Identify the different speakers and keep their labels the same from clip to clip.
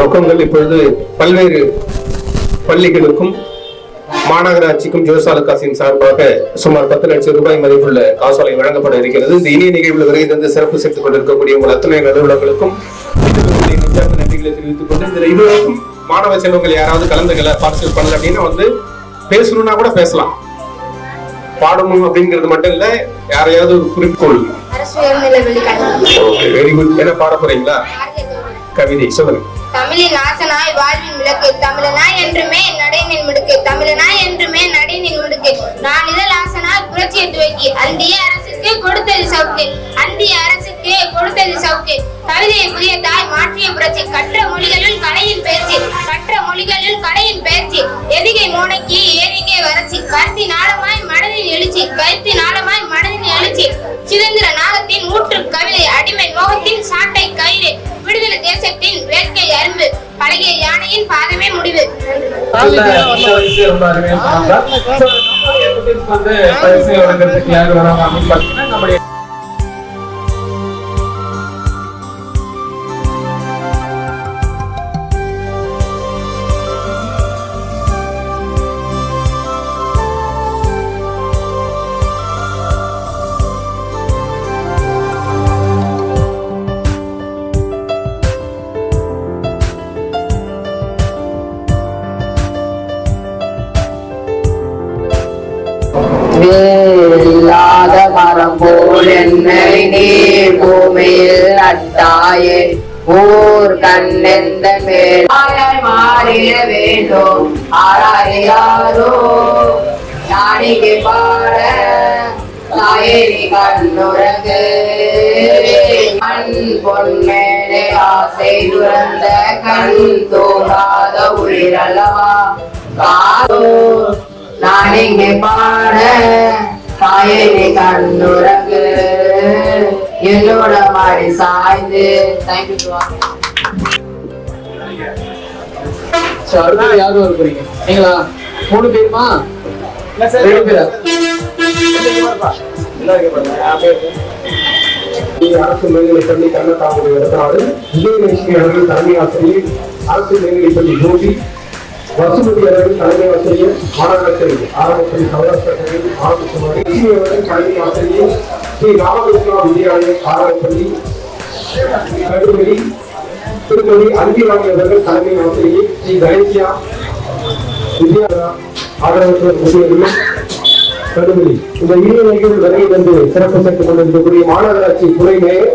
Speaker 1: ரொக்கங்கள் இப்பொழுது பல்வேறு பள்ளிகளுக்கும் மாநகராட்சிக்கும் ஜோஸ் ஆலுகாஸின் சார்பாக சுமார் 10 லட்சம் ரூபாய் மதிப்புள்ள காசோலை வழங்கப்பட இருக்கிறது. இந்த இனிய நிகழ்வில் வருகை தந்து சிறப்பு சேர்த்துக் கொண்டிருக்கக்கூடிய உங்கள் அத்துணை நிறுவனங்களுக்கும் நன்றிகளை தெரிவித்துக் கொண்டு இந்த இருவருக்கும் மாணவ செல்வங்கள் யாராவது கலந்துகளை பார்ட்டிசிபேட் பண்ணல அப்படின்னா வந்து பேசணும்னா கூட பேசலாம். பாடணும் அப்படிங்கிறது மட்டும் இல்ல, யாரையாவது ஒரு குறிக்கோள். Very good. என்ன பாட போறீங்களா? கவிதை சொல்லுங்க.
Speaker 2: தமிழின் ஆசனாய் வாழ்வின் விளக்கு, தமிழனாய் என்றுமே நடைநின் முடுக்கு, தமிழனாய் என்றுமே நடைநின் முடுக்கு, நான் இதழ் ஆசனாய் புரட்சியை துவக்கி, அந்திய அரசுக்கு கொடுத்தது சவுக்கு, அந்திய அரசுக்கு கொடுத்தது சவுக்கு, கவிதையை புதிய தாய் மாற்றிய புரட்சி, கற்ற மொழிகளில் கலையின் பயிற்சி, கற்ற மொழிகளில் கலையின் பயிற்சி, எதிகை மோனைக்கு ஏரிகை வறட்சி, கருத்தின் ஆழமாய் மனதின் எழுச்சி, கருத்தின் ஆழமாய் மனதின் எழுச்சி, சுதந்திர நாகத்தின் ஊற்று கவிதை, அடிமை மோகத்தின் சாட்டை கயிறு, விடுதலை தேசத்தின் வேட்கை அரும்பு, பழகிய யானையின் பாதமே முடிவு.
Speaker 3: வேறில்லாத மரம் போல் என்னை நீ பூமியில் நட்டாயே, ஊர் கண்ணெந்த மேலாய் மாறிட வேண்டும் ஆராயாரோ, ஞானிக்கு பாட நாயனி கண்ணுறகு, கண் பொன்மேலே ஆசை துறந்த கண் தோன்றாத உயிரல்லவா, காதோ நான் இங்கே பாட தாயனை கண்ணுறங்கு, என்னோட மாடி சாய்ந்து.
Speaker 4: யாரும் வர போறீங்க நீங்களா? 3 பேருமா? 2 பேரா?
Speaker 1: அரசு மேல்நிலைப் பள்ளி கண்ணத்தாங்குடி இடத்தாடு விஜயலட்சுமி அவர்கள் தலைமை ஆசிரியர், அரசு மேல்நிலைப் பள்ளி ஜோதி வசுமதி அவர்கள் தலைமை ஆசிரியர், மாநகராட்சி ஆரம்பப்பள்ளி சௌராஷ்டிர ஆரம்பிச்சுமாரி லட்சுமி அவர்கள் தலைமை ஆசிரியர், ஸ்ரீ ராமகிருஷ்ணா வித்யாலயம் ஆரம்பப்பள்ளி கடுமொழி திருமதி அன்பிராமி அவர்கள் தலைமை ஆசிரியர், ஸ்ரீ கணேசியா வித்யாலயா ஆதரவற்ற கடுமொழி. இந்த இனிய நிகழ்வு வருகை வந்து சிறப்பு சேர்த்துக் கொண்டிருக்கக்கூடிய மாநகராட்சி துணை மேயர்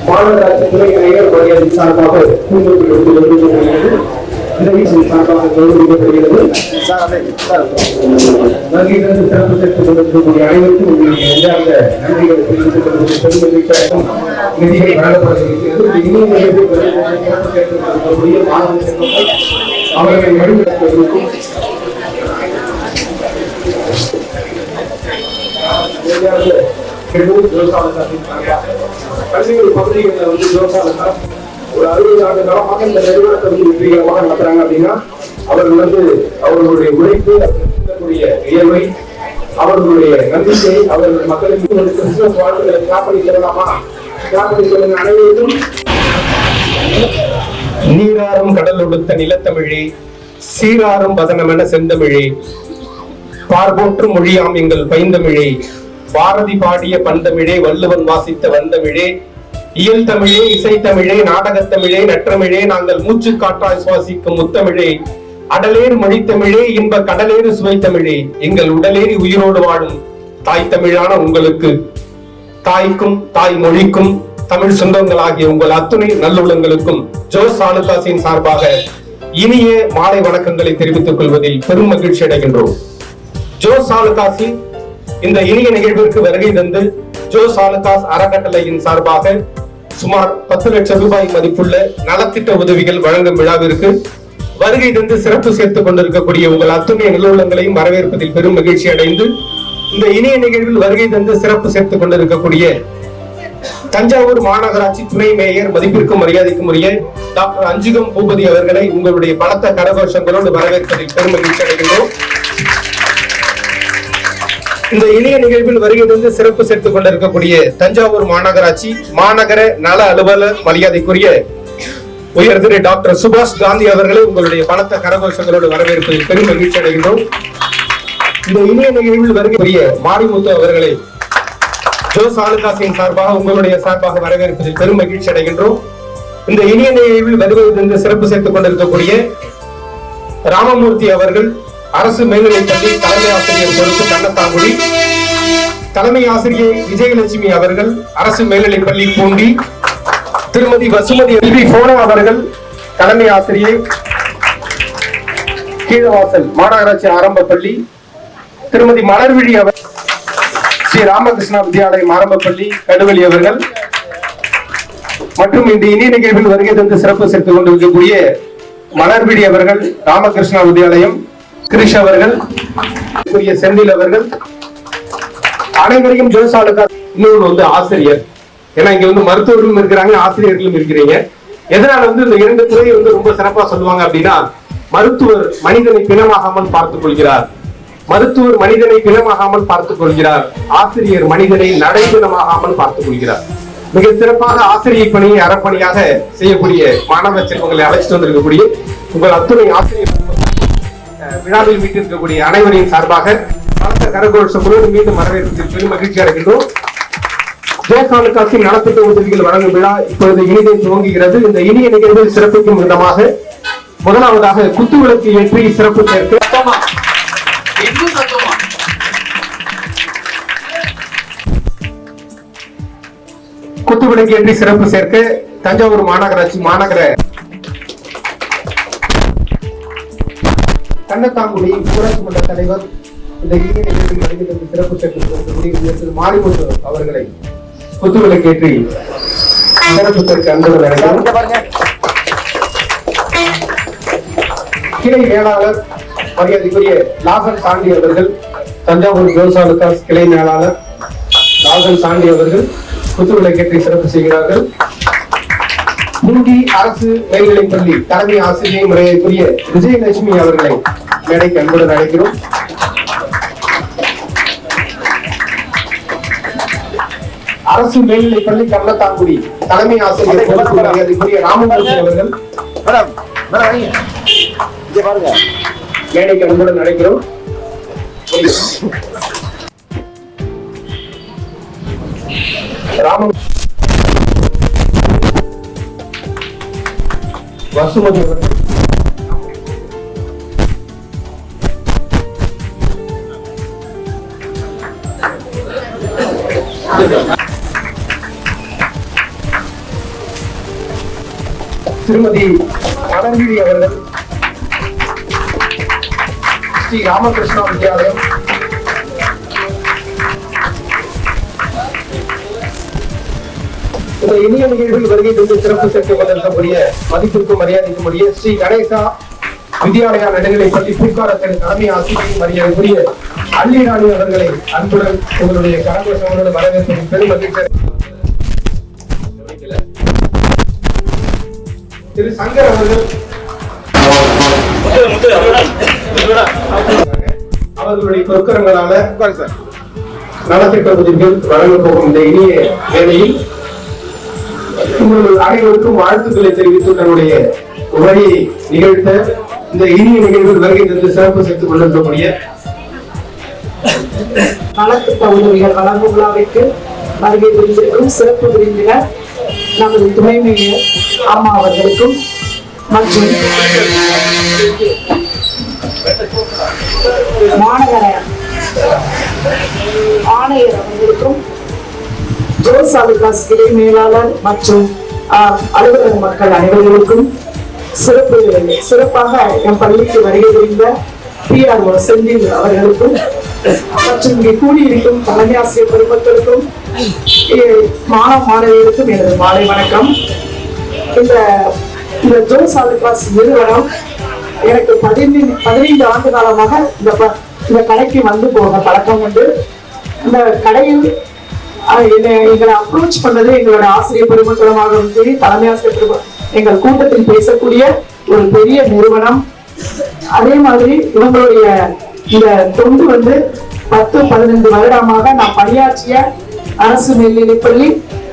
Speaker 1: மாநகராட்சி துணை மேயர் மரியாதை சார்பாக சார்பாக கௌரவிக்கப்படுகிறது. சிறப்பு சேர்த்துக் கொண்டிருக்கக்கூடிய அனைவருக்கும் உங்களுடைய எந்த நன்றிகளை தெரிவித்துக் கொள்வது பெருமைமிக்க நிதியை வழங்கப்பட இருக்கிறது. இன்னும் சிறப்பு சேர்த்துக் கொண்டிருக்கக்கூடிய மாணவ செல்வங்கள் அவர்களை வழிநடத்துவதற்கும் பல்வேறு பகுதிகளில் வந்து ஜோஸ் ஆலுகாஸ் ஒரு 60 ஆண்டு காலமாக இந்த நிறுவனத்தை வந்து வெற்றிகரமாக நடத்துறாங்க அப்படின்னா அவர்கள் வந்து அவர்களுடைய உழைப்பு, அவர்களுடைய வியர்வை, அவர்களுடைய நம்பிக்கை, அவர்கள் மக்களுக்கு ஒரு கிறிஸ்துமஸ் வாழ்த்துக்களை காப்படி செல்லலாமா? காப்படி செல்லும் அனைவருக்கும் நீராறும் கடல் உடுத்த நிலத்தமிழே, சீராறும் வதனமென செந்தமிழே, பார்போற்றும் மொழியாம் எங்கள் பைந்தமிழே, பாரதி பாடிய பந்தமிழே, வள்ளுவன் வாசித்த வந்தமிழே, இயல் தமிழே, இசைத்தமிழே, நாடகத்தமிழே, நற்றமிழே, நாங்கள் மூச்சு காற்றாய் சுவாசிக்கும் முத்தமிழே, அடலேறு மொழித்தமிழே, இன்ப கடலேறு சுவைத்தமிழே, எங்கள் உடலேறி உயிரோடு வாழும் தாய் தமிழான உங்களுக்கு, தாய்க்கும் தாய் மொழிக்கும் தமிழ் சொந்தங்களாகிய உங்கள் அத்துணை நல்லுள்ளங்களுக்கும் ஜோஸ் ஆலுகாஸின் சார்பாக இனிய மாலை வணக்கங்களை தெரிவித்துக் கொள்வதில் பெரும் மகிழ்ச்சி அடைகின்றோம். ஜோஸ் ஆலுகாஸின் இந்த இனிய நிகழ்விற்கு வருகை தந்து ஜோஸ் ஆலுகாஸ் அறக்கட்டளையின் சார்பாக சுமார் 10 லட்சம் ரூபாய் மதிப்புள்ள நலத்திட்ட உதவிகள் வழங்கும் விழாவிற்கு வருகை தந்து சிறப்பு சேர்த்துக் கொண்டிருக்கக்கூடிய உங்கள் அத்துணை நல்லுள்ளங்களையும் வரவேற்பதில் பெரும் மகிழ்ச்சி அடைந்து இந்த இனிய நிகழ்வில் வருகை தந்து சிறப்பு சேர்த்துக் கொண்டிருக்கக்கூடிய தஞ்சாவூர் மாநகராட்சி துணை மேயர் மதிப்பிற்கும் மரியாதைக்கும் உரிய டாக்டர் அஞ்சுகம் பூபதி அவர்களை உங்களுடைய பலத்த கரகோஷங்களோடு வரவேற்பதில் பெருமகிழ்ச்சி அடைகின்றோம். இந்த இணைய நிகழ்வில் வருகை தந்து சிறப்பு சேர்த்துக் கொண்டிருக்கக்கூடிய தஞ்சாவூர் மாநகராட்சி மாநகர நல அலுவலர் மரியாதைக்குரிய உயர் திரு டாக்டர் சுபாஷ் காந்தி அவர்களை உங்களுடைய பலத்த கரகோஷங்களோடு வரவேற்பதில் பெரும் மகிழ்ச்சி அடைகின்றோம். இந்த இணைய நிகழ்வில் வருகைக்குரிய மாரிமுத்து அவர்களை ஜோஸ் ஆலுகாசின் சார்பாக உங்களுடைய சார்பாக வரவேற்பதில் பெரும் மகிழ்ச்சி அடைகின்றோம். இந்த இணைய நிகழ்வில் வருகை தந்து சிறப்பு சேர்த்துக் கொண்டிருக்கக்கூடிய ராமமூர்த்தி அவர்கள் அரசு மேல்நிலைப்பள்ளி தலைமை ஆசிரியர் பொறுப்பு கண்ணத்தாங்குடி, தலைமை ஆசிரியை விஜயலட்சுமி அவர்கள் அரசு மேல்நிலைப்பள்ளி பூண்டி, திருமதி வசுமதி எல்வி போனா அவர்கள் தலைமை ஆசிரியை கீழவாசல் மாநகராட்சி ஆரம்ப பள்ளி, திருமதி மலர்விழி அவர் ஸ்ரீ ராமகிருஷ்ணா வித்யாலயம் ஆரம்ப பள்ளி கடுவெளி அவர்கள் மற்றும் இந்த இணைய நிகழ்வில் வருகை தந்து சிறப்பு சேர்த்துக் கொண்டிருக்கக்கூடிய மலர்விழி அவர்கள் ராமகிருஷ்ணா வித்யாலயம், கிரிஷ் அவர்கள், செந்தில் அவர்கள் அனைவரையும் ஜோசாலுக்கா. இன்னொரு ஆசிரியர், ஏன்னா இங்க மருத்துவர்களும் இருக்கிறாங்க, ஆசிரியர்களும் இருக்கிறீங்க. எதனால இந்த இரண்டு துறை ரொம்ப சிறப்பா சொல்லுவாங்க அப்படின்னா, மருத்துவர் மனிதனை பிணமாகாமல் பார்த்துக் கொள்கிறார், மருத்துவர் மனிதனை பிணமாகாமல் பார்த்துக் கொள்கிறார், ஆசிரியர் மனிதனை நடைபிணமாகாமல் பார்த்துக் கொள்கிறார். மிக சிறப்பாக ஆசிரியர் பணியை அறப்பணியாக செய்யக்கூடிய மாணவ செல்வங்களை அழைச்சிட்டு வந்திருக்கக்கூடிய உங்கள் அத்துணை ஆசிரியர் விழாவில் மீட்டிருக்கக்கூடிய அனைவரின் சார்பாக பலத்த கரகோஷங்களோடு மீண்டும் வரவேற்பதில் பெரும் மகிழ்ச்சி அடைகின்றோம். ஜோசாலுக்காசின் நலத்திட்ட உதவிகள் வழங்கும் விழா இப்பொழுது இனிதை துவங்குகிறது. இந்த இனிய நிகழ்வில் சிறப்பிக்கும் விதமாக முதலாவதாக குத்துவிளக்கு ஏற்றி சிறப்பு சேர்க்க குத்துவிளக்கு ஏற்றி சிறப்பு சேர்க்க தஞ்சாவூர் மாநகராட்சி மாநகர கண்ணத்தாங்குடி ஊராட்சி மன்ற தலைவர் இந்த இனிய நிகழ்வில் வருகிறது சிறப்பு சேர்த்து மாரிமுத்து அவர்களை குத்துவிளக்கு ஏற்றி சிறப்பு சேர்க்க அன்புடன் அழைக்கிறோம். கிளை மேலாளர் மரியாதைக்குரிய லாசன் சாண்டி அவர்கள், தஞ்சாவூர் ஜோசாலுக்காஸ் கிளை மேலாளர் லாசன் சாண்டி அவர்கள் குத்துவிளக்கேற்றி சிறப்பு செய்கிறார்கள். மூங்கி அரசு மேல்நிலைப்பள்ளி தலைமை ஆசிரியர் முறையைக்குரிய விஜயலட்சுமி அவர்களை மேடைக்கு அன்புடன் அழைக்கிறோம். அரசு மேல்நிலைப்பள்ளி கண்ணத்தாங்குடி தலைமை ஆசிரியர் பொறுப்பு மரியாதைக்குரிய ராமமூர்த்தி அவர்கள் மேடைக்கு அன்புடன் அழைக்கிறோம். வசுமதி அவர்கள் திருமதி மலர்விழி அவர்கள் ஸ்ரீ ராமகிருஷ்ணா வித்யாலயம், இந்த இனிய நிகழ்வில் வருகை தந்து சிறப்பு சேர்த்துக் கொண்டிருக்கக்கூடிய மதிப்பிற்கும் மரியாதைக்கும் உரிய ஸ்ரீ கணேசா வித்யாலயா நடுநிலைப்பள்ளி பூக்காரத்தின் தலைமை ஆசிரியர் மரியாதைக்குரிய அள்ளிராணி அவர்களை அன்புடன் உங்களுடைய கரகோஷங்களோடு வரவேற்பதில் பெரும் மகிழ்ச்சி. திரு சங்கர் அவர்கள் அவர்களுடைய பொற்கரங்களால நலத்திட்ட உதவிகள் வழங்க போகும் இந்த இனிய வேளையில் உங்கள் அனைவருக்கும் வாழ்த்துக்களை தெரிவித்து தன்னுடைய உரையை நிகழ்த்த இந்த இனிய நிகழ்வில் வருகை தந்து சிறப்பு சேர்த்துக் கொண்டிருக்கக்கூடிய
Speaker 5: நலத்திட்ட உதவிகள் வழங்கும் விழாவிற்கு வருகை புரிந்திருக்கும் சிறப்பு விருந்தினர் நமது துணை மேயர் அம்மா அவர்களுக்கும் மற்றும் மாநகர ஆணையர் அவர்களுக்கும் ஜோசாலுக்காஸ் கிளை மேலாளர் மற்றும் அலுவலக மக்கள் அனைவர்களுக்கும் சிறப்பாக என் பள்ளிக்கு வருகை புரிந்த PRO செந்தில் அவர்களுக்கும் மற்றும் இங்கே கூடியிருக்கும் தலைமை ஆசிரியர் பெருமக்களுக்கும் மாணவ மாணவியருக்கும் எனது மாலை வணக்கம். இந்த ஜோசாலுக்காஸ் நிறுவனம் எனக்கு 15 ஆண்டு காலமாக இந்த கடைக்கு வந்து போக பழக்கம் உண்டு. இந்த கடையில் எங்களை அப்ரோச் பண்ணது எங்களோட ஆசிரியர் பெருமக்களமாகவும் சரி, தலைமை ஆசிரியர் எங்கள் கூட்டத்தில் பேசக்கூடிய ஒரு பெரிய நிறுவனம். அதே மாதிரி இவங்களுடைய இந்த தொண்டு 10-15 வருடமாக நான் பணியாற்றிய அரசு மேல்நிலைப்பள்ளி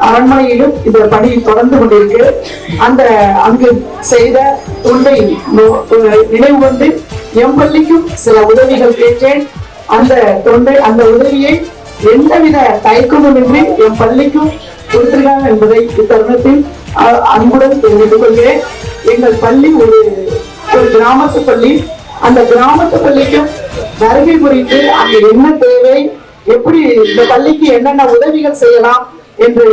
Speaker 5: அரண்மனையிலும் இந்த பணி தொடர்ந்து கொண்டிருக்கு. அங்கு செய்த தொண்டை நினைவு கொண்டு என் பள்ளிக்கும் சில உதவிகள் கேட்டேன். அந்த உதவியை எந்தவித தயக்கமும் இன்றி என் பள்ளிக்கும் கொடுத்திருக்காங்க என்பதை இத்தருணத்தில் அன்புடன் தெரிவித்துக் கொள்கிறேன். எங்கள் பள்ளி ஒரு கிராமத்து பள்ளி. அந்த கிராமத்து பள்ளிக்கும் வருகை குறித்து அங்கு என்ன தேவை, எப்படி இந்த பள்ளிக்கு என்னென்ன உதவிகள் செய்யலாம் என்று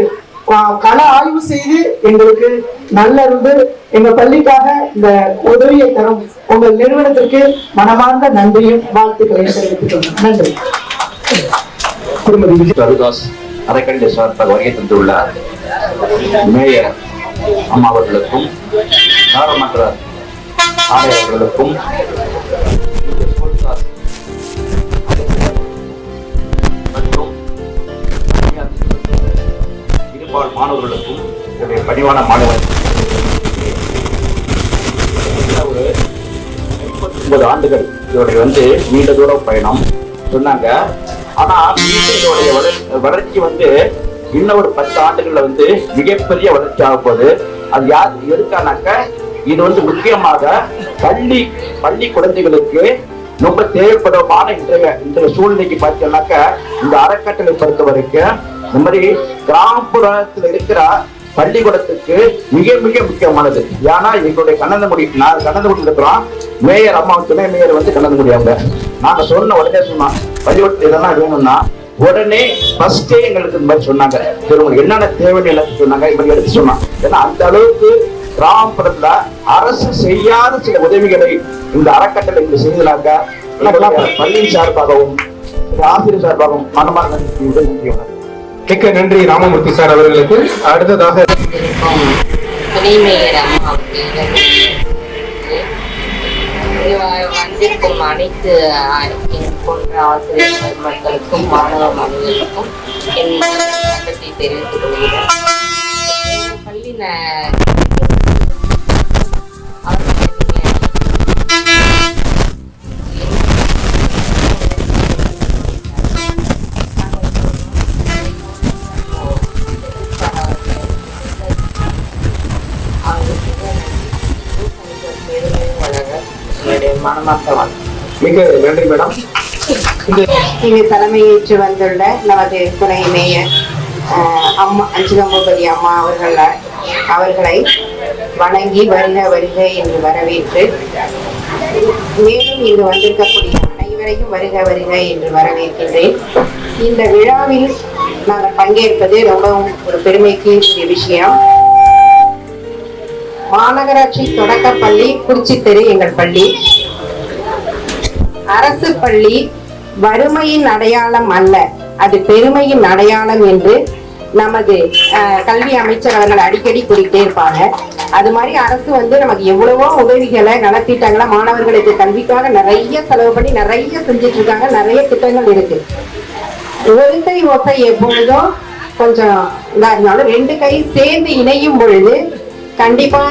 Speaker 5: கள ஆய்வு செய்து எங்களுக்கு நல்லறிந்து எங்க பள்ளிக்காக இந்த உதவியை தரும் உங்கள் நிறுவனத்திற்கு மனமார்ந்த நன்றியும் வாழ்த்துக்களையும் தெரிவித்துக் கொள்கிறேன். நன்றி.
Speaker 1: திருமதி
Speaker 6: ரவிதாஸ் அறக்கட்டளை சார்பாக வருகை தந்துள்ள மேயர் அம்மா அவர்களுக்கும் நாடாளுமன்ற ஆணையர் அவர்களுக்கும் மற்றும் இருபால் மாணவர்களுக்கும் என்னுடைய பணிவான மாணவர் ஒரு 39 ஆண்டுகள் இதோடைய நீண்ட தூர பயணம் சொன்னாங்க. ஆனா இதோடைய வளர்ச்சி இன்னும் ஒரு 10 ஆண்டுகள்ல மிகப்பெரிய வளர்ச்சி ஆக போகுது. அது யார் எதுக்கானாக்க இது முக்கியமாக பள்ளி குழந்தைகளுக்கு ரொம்ப தேவைப்படுமான இன்றைய சூழ்நிலைக்கு பார்த்தீங்கன்னாக்க இந்த அறக்கட்டளை பொறுத்த வரைக்கும் இந்த மாதிரி கிராமப்புறத்தில் இருக்கிற பள்ளிக்கூடத்துக்கு மிக மிக முக்கியமானது. ஏன்னா எங்களுடைய கண்ணந்தங்குடி இருக்கிறோம். மேயர் அம்மா துணை மேயர் கண்ணந்தங்குடி அவங்க நாங்க சொன்ன உடனே சொன்னோம் பள்ளிக்கூடத்துல இதெல்லாம் வேணும்னா உடனே ஃபர்ஸ்டே எங்களுக்கு இந்த மாதிரி சொன்னாங்க. என்னென்ன தேவைன்னு எல்லாத்தையும் சொன்னாங்க. இப்படி எடுத்து சொன்னாங்க. ஏன்னா அந்த அளவுக்கு கிராமப்புறத்துல அரசு செய்யாத சில உதவிகளை இந்த அறக்கட்டளை செய்தனாக்க பள்ளியின் சார்பாகவும் ஆசிரியர் சார்பாகவும் மனமான உதவி.
Speaker 1: மிக்க நன்றி ராமமூர்த்தி சார் அவர்களுக்கு. அடுத்ததாக
Speaker 3: வந்திருக்கும் அனைத்து போன்ற ஆசிரியர்கள் மக்களுக்கும் மாணவ மாணவர்களுக்கும் என் வணக்கத்தை தெரிவித்துக் கொள்கிறேன். பள்ளி
Speaker 1: மிக நன்றி மேடம்.
Speaker 3: இங்கு தலைமையேற்று வந்துள்ள நமது துணை மேயர் அம்மா அஞ்சுகம்பதி அம்மா அவர்களை வணங்கி வருக வருக என்று வரவேற்று, மேலும் இங்கு வந்திருக்கக்கூடிய அனைவரையும் வருக வருக என்று வரவேற்கின்றேன். இந்த விழாவில் நாங்கள் பங்கேற்பது ரொம்பவும் ஒரு பெருமைக்கு விஷயம். மாநகராட்சி தொடக்கப்பள்ளி குறிச்சித்தெரு எங்கள் பள்ளி. அரசு பள்ளி வறுமையின் அடையாளம் அல்ல, அது பெருமையின் அடையாளம் என்று நமது கல்வி அமைச்சர் அவர்கள் அடிக்கடி குறிப்பிட்டே இருப்பாங்க. அது மாதிரி அரசு நமக்கு எவ்வளவோ உதவிகளை நலத்திட்டங்களை மாணவர்களுக்கு கல்விக்காக நிறைய செலவு பண்ணி நிறைய செஞ்சுட்டு இருக்காங்க. நிறைய திட்டங்கள் இருக்கு. ஒரு கை ஓசை எப்பொழுதும் கொஞ்சம் இதா இருந்தாலும் 2 கை சேர்ந்து இணையும் பொழுது கண்டிப்பா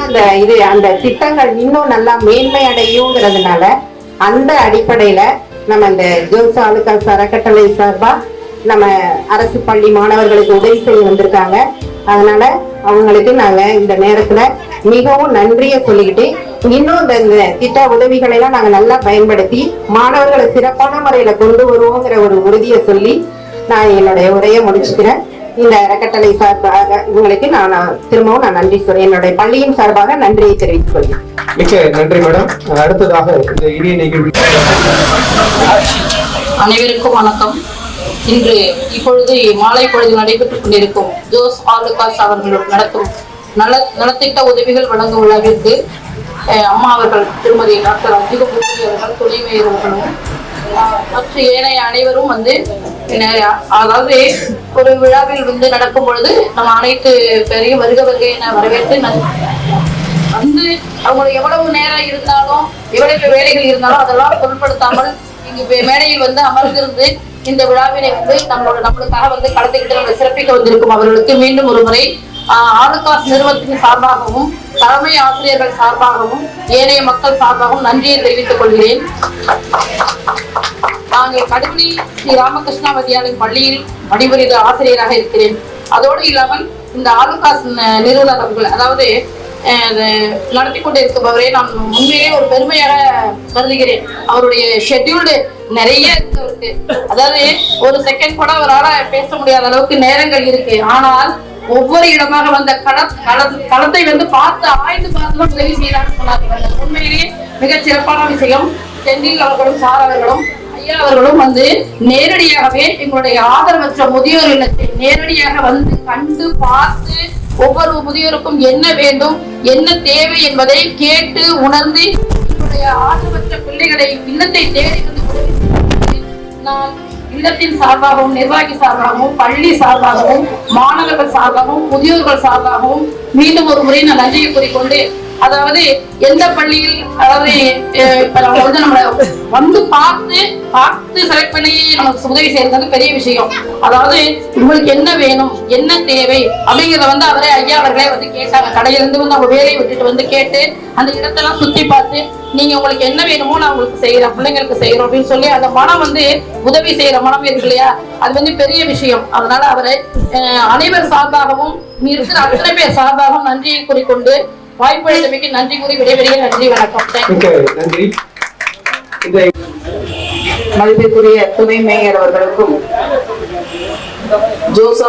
Speaker 3: அந்த திட்டங்கள் இன்னும் நல்லா மேன்மை அடையுங்கிறதுனால அந்த அடிப்படையில நம்ம இந்த ஜோஸ் ஆலுகாஸ் அறக்கட்டளை சார்பா நம்ம அரசு பள்ளி மாணவர்களுக்கு உதவி செய்ய வந்திருக்காங்க. அதனால அவங்களுக்கு நாங்க இந்த நேரத்துல மிகவும் நன்றியை சொல்லிக்கிட்டு, இன்னும் இந்த திட்ட உதவிகளை எல்லாம் நாங்க நல்லா பயன்படுத்தி மாணவர்களை சிறப்பான முறையில கொண்டு வருவோங்கிற ஒரு உறுதியை சொல்லி நான் என்னுடைய உரையை முடிச்சுக்கிறேன். இந்த அறக்கட்டளை சார்பாக உங்களுக்கு நான் திரும்பவும் நன்றி சொல்றேன். என்னுடைய பள்ளியின் சார்பாக நன்றியை தெரிவித்துக் கொள்கிறேன்.
Speaker 1: மிக்க நன்றி மேடம். அடுத்ததாக இந்த இனிய நிகழ்வு.
Speaker 7: அனைவருக்கும் வணக்கம். இப்பொழுது மாலை பொழுது நடைபெற்றுக் கொண்டிருக்கும் ஜோஸ் ஆலுகாஸ் அவர்கள் நடத்தும் நலத்திட்ட உதவிகள் வழங்கும் விழாவிற்கு அம்மா அவர்கள் திருமதி டாக்டர் அஞ்சுகம்பதி அவர்கள் துணை மேயர் அவர்களும் மற்ற ஏனைய அனைவரும் அதாவது ஒரு விழாவில் நடக்கும் பொழுது நம்ம அனைத்து பேரையும் வருக வருக என வரவேற்று அவங்களுக்கு எவ்வளவு நேரம் இருந்தாலும் எவ்வளவு வேலைகள் இருந்தாலும் அதெல்லாம் பொருட்படுத்தாமல் இங்கு மேடையில் அமர்ந்திருந்து இந்த விழாவினை வந்து நம்மளுக்காக வந்து கலந்துக்கிட்டு நம்ம சிறப்பிக்க வந்திருக்கும் அவர்களுக்கு மீண்டும் ஒரு முறை ஆலுகாஸ் நிறுவனத்தின் சார்பாகவும் தலைமை ஆசிரியர்கள் சார்பாகவும் ஏனைய மக்கள் சார்பாகவும் நன்றியை தெரிவித்துக் கொள்கிறேன். நாங்கள் கடுகுடி ஸ்ரீ ராமகிருஷ்ணா வித்யாலயம் பள்ளியில் பணிபுரிந்த ஆசிரியராக இருக்கிறேன். அதோடு இல்லாமல் இந்த ஆலுகாஸ் நிறுவனர் அவர்கள் அதாவது நடத்தி கொண்டு இருப்பவரை நான் உண்மையிலே ஒரு பெருமையாக கருதுகிறேன். அவருடைய ஷெட்யூல்டு நிறைய இருக்கு அவருக்கு. அதாவது ஒரு செகண்ட் கூட அவரால் பேச முடியாத அளவுக்கு நேரங்கள் இருக்கு. ஆனால் ஒவ்வொரு இடமாக வந்த களத்தை வந்து ஆய்ந்து பார்த்து உதவி செய்யலாம்னு சொன்னார்கள். உண்மையிலேயே மிகச் சிறப்பான விஷயம். செந்தில் அவர்களும் சார் அவர்களும் ஐயா அவர்களும் வந்து நேரடியாகவே எங்களுடைய ஆதரவற்ற முதியோர் இல்லத்தை நேரடியாக வந்து கண்டு பார்த்து ஒவ்வொரு முதியோருக்கும் என்ன வேண்டும் என்ன தேவை என்பதை கேட்டு உணர்ந்து எங்களுடைய ஆதரவற்ற பிள்ளைகளை இல்லத்தை தேடி வந்து உதவி செய்து நான் இல்லத்தின் சார்பாகவும் நிர்வாகி சார்பாகவும் பள்ளி சார்பாகவும் மாணவர்கள் சார்பாகவும் முதியோர்கள் சார்பாகவும் மீண்டும் ஒரு முறை நான் நன்றியை கூறிக்கொண்டு அதாவது எந்த பள்ளியில் அதாவது இப்ப நம்ம வந்து நம்மளை வந்து பார்த்து செலக்ட் பண்ணி நமக்கு உதவி செய்யறது பெரிய விஷயம். அதாவது உங்களுக்கு என்ன வேணும் என்ன தேவை அப்படிங்கிறத வந்து அவரே ஐயா அவர்களே வந்து கேட்டாங்க. கடையிலிருந்து வந்து அவங்க வேலையை விட்டுட்டு வந்து கேட்டு அந்த இடத்தெல்லாம் சுத்தி பார்த்து நீங்க உங்களுக்கு என்ன வேணுமோ நான் உங்களுக்கு செய்யறேன் பிள்ளைங்களுக்கு செய்யறோம் அப்படின்னு சொல்லி அந்த மனம் வந்து உதவி செய்யற மனம் இருக்கு இல்லையா, அது வந்து பெரிய விஷயம். அதனால அவரை அனைவர் சார்பாகவும் இருக்கிற அத்தனை பேர் சார்பாகவும் நன்றியை கூறிக்கொண்டு வாய்ப்பளித்தமைக்கு நன்றி கூறி விடைபெறுகிற நன்றி வணக்கம்.
Speaker 1: நன்றி.
Speaker 5: மதிப்பிற்குரிய துணை மேயர் அவர்களுக்கும் ஜோஸ்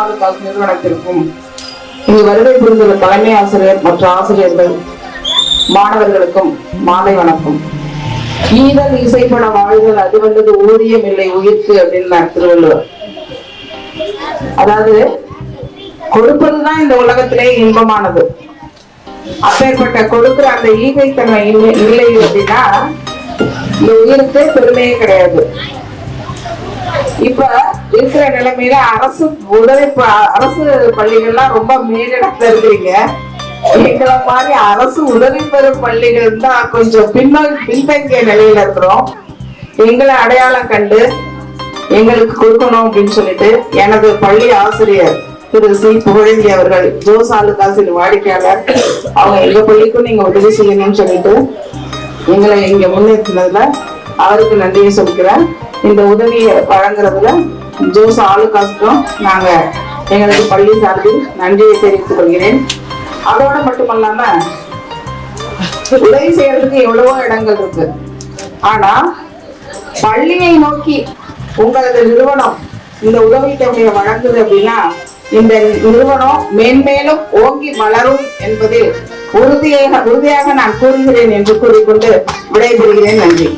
Speaker 5: ஆலுகாஸ் நிறுவனத்திற்கும் இங்கு வருகை புரிந்துள்ள தலைமை ஆசிரியர் மற்ற ஆசிரியர்கள் மாணவர்களுக்கும் மாலை வணக்கம். ஈதல் இசைப்பட வாழ்தல் அது வந்தது ஊதியம் இல்லை உயிர்க்கு அப்படின்னு திருவள்ளுவர். அதாவது கொடுப்பதுதான் இந்த உலகத்திலே இன்பமானது. அப்பேற்பட்ட கொடுக்கிற அந்த ஈகைத்தன்மை இல்லை அப்படின்னா இந்த உயிருக்கு பெருமையே கிடையாது. இப்ப இருக்கிற நிலைமையில அரசு பள்ளிகள்லாம் ரொம்ப மேலிடத்துல இருக்கிறீங்க. எங்களை மாதிரி அரசு உதவி பெறும் பள்ளிகள் தான் கொஞ்சம் பின்தங்கிய நிலையில இருக்கிறோம். எங்களை அடையாளம் கண்டு எங்களுக்கு கொடுக்கணும் அப்படின்னு சொல்லிட்டு எனது பள்ளி ஆசிரியர் திரு சி புகழேந்தி அவர்கள் ஜோஸ் ஆலுகாஸின் வாடிக்கையாளர் அவங்க எங்க பள்ளிக்கும் நீங்க உதவி செய்யணும்னு சொல்லிட்டு எங்களை இங்க முன்னேற்றினதுல அவருக்கு நன்றியை சொல்கிறேன். இந்த உதவியை வழங்குறதுல ஜோஸ் ஆலுகாஸுக்கும் நாங்க எங்களது பள்ளி சார்பில் நன்றியை தெரிவித்துக் கொள்கிறேன். அதோட மட்டுமல்லாம உதவி செய்யறதுக்கு எவ்வளவோ இடங்கள் இருக்கு. ஆனா பள்ளியை நோக்கி உங்களது நிறுவனம் இந்த உதவி தொகையை வழங்குது அப்படின்னா இந்த நிறுவனம் மேன்மேலும் ஓங்கி மலரும் என்பதில் உறுதியாக நான் கூறுகிறேன் என்று கூறிக்கொண்டு விடைபெறுகிறேன். நன்றி.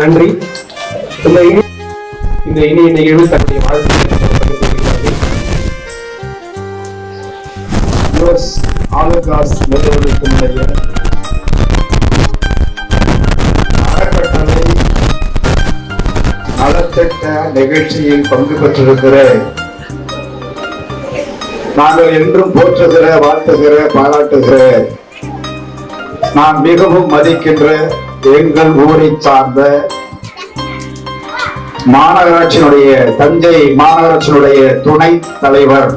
Speaker 1: நன்றி. இந்த இனிய நிகழ்வு தன்னுடைய
Speaker 8: ஆலுகாஸ் நிறுவனத்தினுடைய அறக்கட்டளை நலத்திட்ட நிகழ்ச்சியில் பங்கு பெற்றிருக்கிற நாங்கள் என்றும் போற்றுகிற வாழ்த்துகிற பாராட்டுகிற நான் மிகவும் மதிக்கின்ற எங்கள் ஊரை சார்ந்த தஞ்சை மாநகராட்சியினுடைய துணை தலைவர்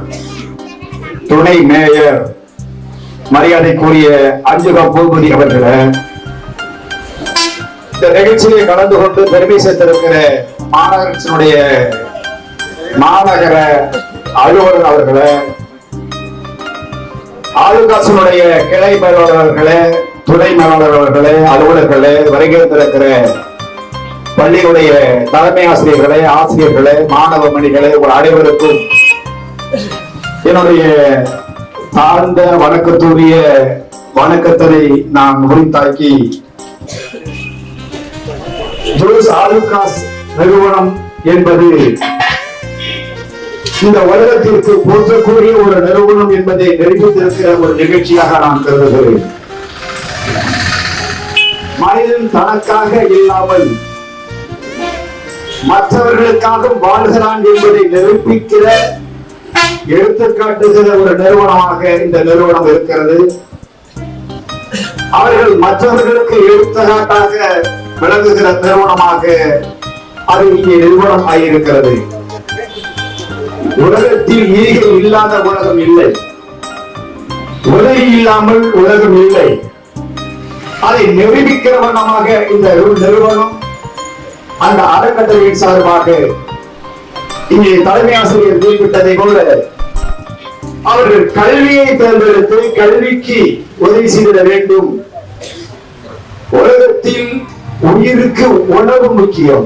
Speaker 8: துணை மேயர் மரியாதைக்குரிய அஞ்சுகம் பூபதி அவர்களே, இந்த நிகழ்ச்சியை கலந்து கொண்டு பெருமை சேர்த்திருக்கிற மாநகராட்சியினுடைய மாநகர அலுவலர் அவர்களே, ஆலுகாஸினுடைய கிளை மேலாளர் அவர்களே, துணை மேலாளர் அவர்களே, அலுவலர்களே, வருகின்றிருக்கிற பள்ளியுடைய தலைமை ஆசிரியர்களே, ஆசிரியர்களே, மாணவ மணிகளே, உங்கள் அனைவருக்கும் என்னுடைய தாழ்ந்த வணக்கத்துடைய வணக்கத்தை நான் உரித்தாக்கி ஜோஸ் ஆலுகாஸ் நிறுவனம் என்பது இந்த உலகத்திற்கு போற்றக்கூடிய ஒரு நிறுவனம் என்பதை நிரூபித்திருக்கிற ஒரு நிகழ்ச்சியாக நான் கருதுகிறேன். மனிதன் தனக்காக இல்லாமல் மற்றவர்களுக்காக வாழ்கிறான் என்பதை நிரூபிக்கிற எடுத்துக்காட்டுகிற ஒரு நிறுவனமாக இந்த நிறுவனம் இருக்கிறது. அவர்கள் மற்றவர்களுக்கு எடுத்துக்காட்டாக விளங்குகிற நிறுவனமாக அது இங்கே நிறுவனம் ஆகியிருக்கிறது. உலகத்தில் ஈகை இல்லாத உலகம் இல்லை, உலகி இல்லாமல் உலகம் இல்லை. அதை நிரூபிக்கிற வண்ணமாக இந்த நிறுவனம் அந்த அறக்கட்டளையின் சார்பாக இங்கே தலைமை ஆசிரியர் குறிப்பிட்டதை போல அவர்கள் கல்வியை தேர்ந்தெடுத்து கல்விக்கு உதவி செய்திட வேண்டும். உலகத்தில் உயிருக்கு உணவு முக்கியம்.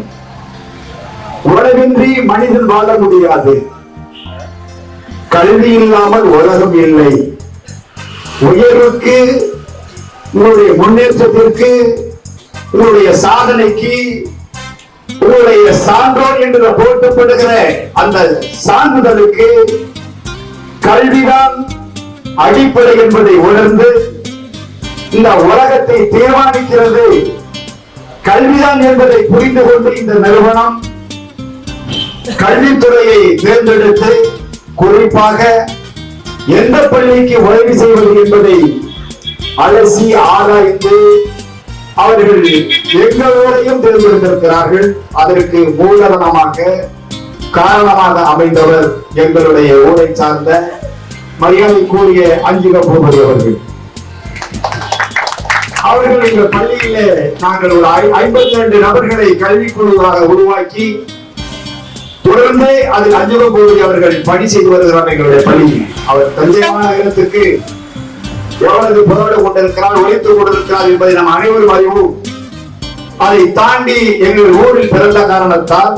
Speaker 8: உணவின்றி மனிதன் வாழ முடியாது. கல்வி இல்லாமல் உலகம் இல்லை. உயர்வுக்கு, உங்களுடைய முன்னேற்றத்திற்கு, உங்களுடைய சாதனைக்கு, உங்களுடைய சான்றோர் என்று போற்றப்படுகிற அந்த சான்றிதழுக்கு கல்விதான் அடிப்படை என்பதை உணர்ந்து இந்த உலகத்தை தீர்மானிக்கிறது கல்விதான் என்பதை புரிந்து கொண்டு இந்த நிறுவனம் கல்வித்துறையை தேர்ந்தெடுத்து குறிப்பாக எந்த பள்ளிக்கு உதவி செய்வது என்பதை அலசி ஆராய்ந்து அவர்கள் எங்களோடையும் தேர்ந்தெடுத்திருக்கிறார்கள். அதற்கு மூலதனமாக காரணமாக அமைந்தவர் எங்களுடைய ஊரை சார்ந்த மரியாதைக்குரிய அஞ்சுக பூபதி அவர்கள். அவர்கள் எங்கள் பள்ளியிலே நாங்கள் ஒரு 52 நபர்களை கல்விக்குழுவாக உருவாக்கி தொடர்ந்து அதில் அஞ்சுக பூபதி அவர்கள் பணி செய்து வருகிறார். எங்களுடைய பள்ளி அவர் தஞ்சை மாநகரத்துக்கு எவ்வளவு போராடு கொண்டிருக்கிறார், உழைத்துக் கொண்டிருக்கிறார் என்பதை நாம் அனைவரும் அறிவோம். அதை தாண்டி எங்கள் ஊரில் பிறந்த காரணத்தால்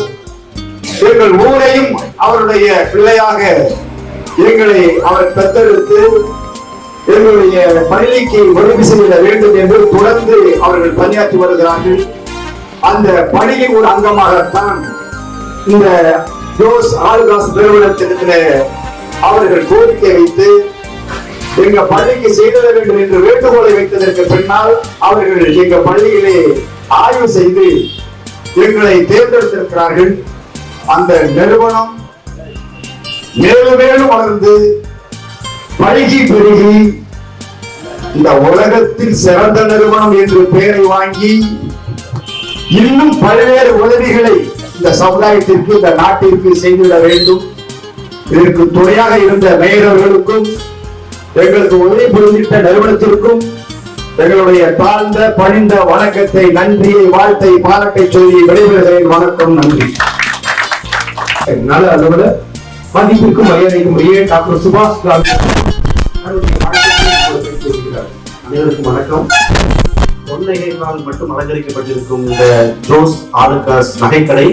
Speaker 8: எங்கள் ஊரையும் அவருடைய பிள்ளையாக எங்களை அவர் பெற்றெடுத்து எங்களுடைய பள்ளிக்கு உதவி செய்ய வேண்டும் என்று தொடர்ந்து அவர்கள் பணியாற்றி வருகிறார்கள். அந்த பணியின் ஒரு அங்கமாகத்தான் இந்த ஜோஸ் ஆலுகாஸ் நிறுவனத்திற்கு அவர்கள் கோரிக்கை வைத்து எங்க பள்ளிக்கு செய்திட வேண்டும் என்று வேண்டுகோளை வைத்ததற்கு பின்னால் அவர்கள் எங்க பள்ளியிலே ஆய்வு செய்து எங்களை தேர்ந்தெடுத்திருக்கிறார்கள். அந்த நிறுவனம் மேலும் மேலும் வளர்ந்து பழகி பெருகி இந்த உலகத்தில் சிறந்த நிறுவனம் என்று பெயரை வாங்கி இன்னும் பல்வேறு உதவிகளை இந்த சமுதாயத்திற்கு, இந்த நாட்டிற்கு செய்திட வேண்டும். இதற்கு துணையாக இருந்த மேயர்களுக்கும் எங்களுக்கு உதவி புரிந்திட்ட நிறுவனத்திற்கும் எங்களுடைய தாழ்ந்த பணிந்த வணக்கத்தை, நன்றியை, வாழ்த்தை, பாராட்டை சொல்லி விடைபெறுகிறேன். வணக்கம், நன்றி. நல அலுவலர் மதிப்பிற்கும் மரியாதைக்கும் உரிய டாக்டர் சுபாஷ் காந்தி அனைவருக்கும் வணக்கம். பொன்னகைகளால் மட்டும் அலங்கரிக்கப்பட்டிருக்கும் இந்த ஜோஸ் ஆலுகாஸ் நகைக்கடை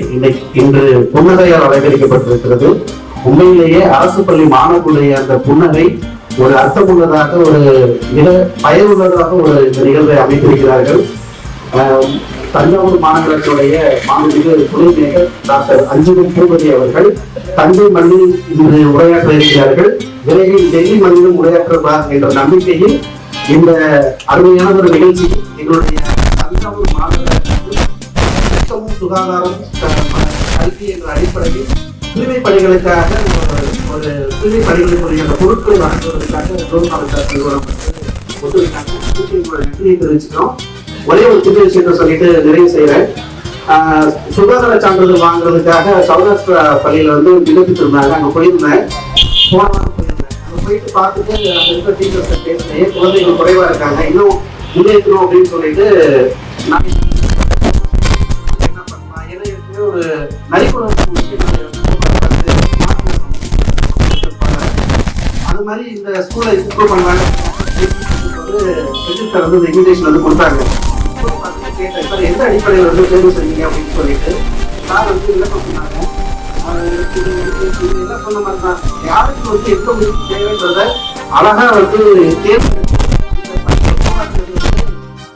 Speaker 8: இன்று புன்னகையால் அலங்கரிக்கப்பட்டிருக்கிறது. உண்மையிலேயே அரசு பள்ளி மாணவர்களுடைய அந்த புன்னகை ஒரு அர்த்தமுள்ளதாக, ஒரு மிக பயனுள்ளதாக ஒரு நிகழ்வை அமைத்திருக்கிறார்கள். தஞ்சாவூர் மாநகராட்சியுடைய மாண்புமிகு துணை மேயர் டாக்டர் அஞ்சுக பூபதி அவர்கள் தஞ்சை மண்ணில் இன்று உரையாற்ற இருக்கிறார்கள். விரைவில் டெல்லி மண்ணிலும் உரையாற்றுவார் என்ற நம்பிக்கையில் இந்த அருமையான ஒரு நிகழ்ச்சி எங்களுடைய தஞ்சாவூர் மாநகராட்சி சுகாதாரம், கல்வி என்ற அடிப்படையில் தூய்மை பணிகளுக்காக ஒரு தூய்மை பணிகளுக்குரிய அந்த பொருட்களை வழங்குவதற்காக நன்றியை தெரிவிச்சுக்கிறோம். ஒரே ஒரு சின்ன விஷயத்தை சொல்லிட்டு நிறைவு செய்யறேன். சுகாதார சான்றிதழ் வாங்குறதுக்காக சௌராஷ்டிரா பள்ளியில விண்ணப்பிச்சிருந்தாங்க. அங்க போயிருந்தேன், போன வாரம் போயிருந்தேன். அங்க போயிட்டு பார்த்துட்டு அங்க இருக்க டீச்சர்ஸ் பேசுறேன், குழந்தைகள் குறைவா இருக்காங்க, இன்னும் முன்னேற்றணும் அப்படின்னு சொல்லிட்டு நான் என்ன பண்ணலாம், ஏன்னா ஏற்கனவே ஒரு நரிக்குணம் அது மாதிரி இந்த ஸ்கூலை இம்ப்ரூவ் பண்ணாங்க. இன்விடேஷன் கொடுத்தாங்க. கேட்டேன், சார் எந்த அடிப்படையில் தேர்வு செய்வீங்க அப்படின்னு சொல்லிட்டு சார் விண்ணப்பம் சொன்னாங்க. எல்லாம் சொன்ன மாதிரி தான் யாருக்கு எந்த ஒரு தேவைன்றத அழகா தேர்வு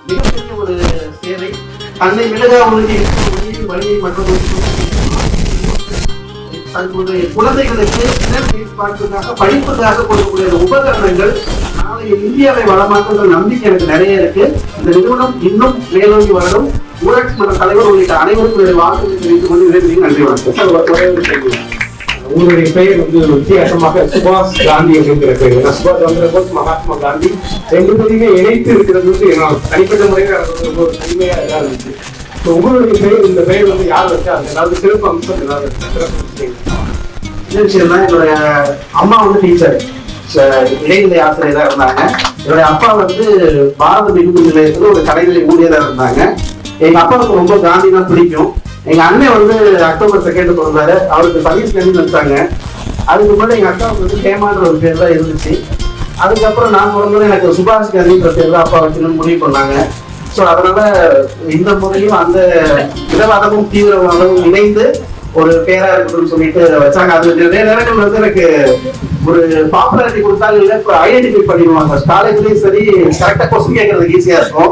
Speaker 8: மிகப்பெரிய ஒரு சேவை. தன்னை மிளகா வழியை மற்றும் தங்களுடைய குழந்தைகளுக்கு படிப்புக்காக கொடுக்கக்கூடிய உபகரணங்கள் நாளைய இந்தியாவை வளமாக்குற நம்பிக்கை எனக்கு நிறைய இருக்கு. இந்த நிறுவனம் இன்னும் மேலோங்கி வளரும். ஊராட்சி மன்ற தலைவர் உள்ளிட்ட அனைவருக்கும் வாழ்த்துக்களை தெரிவித்துக் கொண்டு நன்றி, வணக்கம்.
Speaker 1: உங்களுடைய பெயர் வித்தியாசமாக சுபாஷ் காந்தி அப்படிங்கிற பெயர். சுபாஷ் சந்திரபோஸ், மகாத்மா காந்தி ரெண்டு பேருமே இணைத்து இருக்கிறது எனக்கு தனிப்பட்ட முறையில் ஒரு பெருமையா இருந்துச்சு. உங்களுடைய பெயர், இந்த பெயர் வந்து யார் வச்சா, அது ஏதாவது சிறப்பு அம்சம் ஏதாவது சிறப்பு விஷயம்?
Speaker 9: என்ன விஷயம்னா, என்னுடைய அம்மா வந்து டீச்சர், இடைநிலை ஆசிரியராக இருந்தாங்க. என்னுடைய அப்பா வந்து பாரத மிகுதி நிலையத்துல ஒரு கடைநிலை ஊழியராக இருந்தாங்க. எங்க அப்பாவுக்கு ரொம்ப காந்தினா பிடிக்கும். எங்க அண்ணன் வந்து அக்டோபர் 2 பிறந்தாரு. அவருக்கு சர்வீஸ் கண்டின்னு வச்சாங்க. அதுக்கு முன்னாடி எங்க அக்காவுக்கு வந்து ஹேமான்ற ஒரு பேர் தான் இருந்துச்சு. அதுக்கப்புறம் நான் பிறந்தது எனக்கு சுபாஷ் காந்தின்ற பேர் தான் அப்பா வச்சுன்னு முடிவு பண்ணாங்க. ஸோ அதனால இந்த முறையும் அந்த இடவாதமும் தீவிரவாதமும் இணைந்து ஒரு பேரா இருக்கணும்னு சொல்லிட்டு வச்சாங்க. அது நிறைய நேரங்கள் வந்து எனக்கு ஒரு பாப்புலாரிட்டி கொடுத்தாங்க, ஐடென்டிஃபை பண்ணிடுவாங்க. காலேஜ்லயும் சரி, கரெக்டா கொஸ்டின் கேட்கறதுக்கு ஈஸியா இருக்கும்.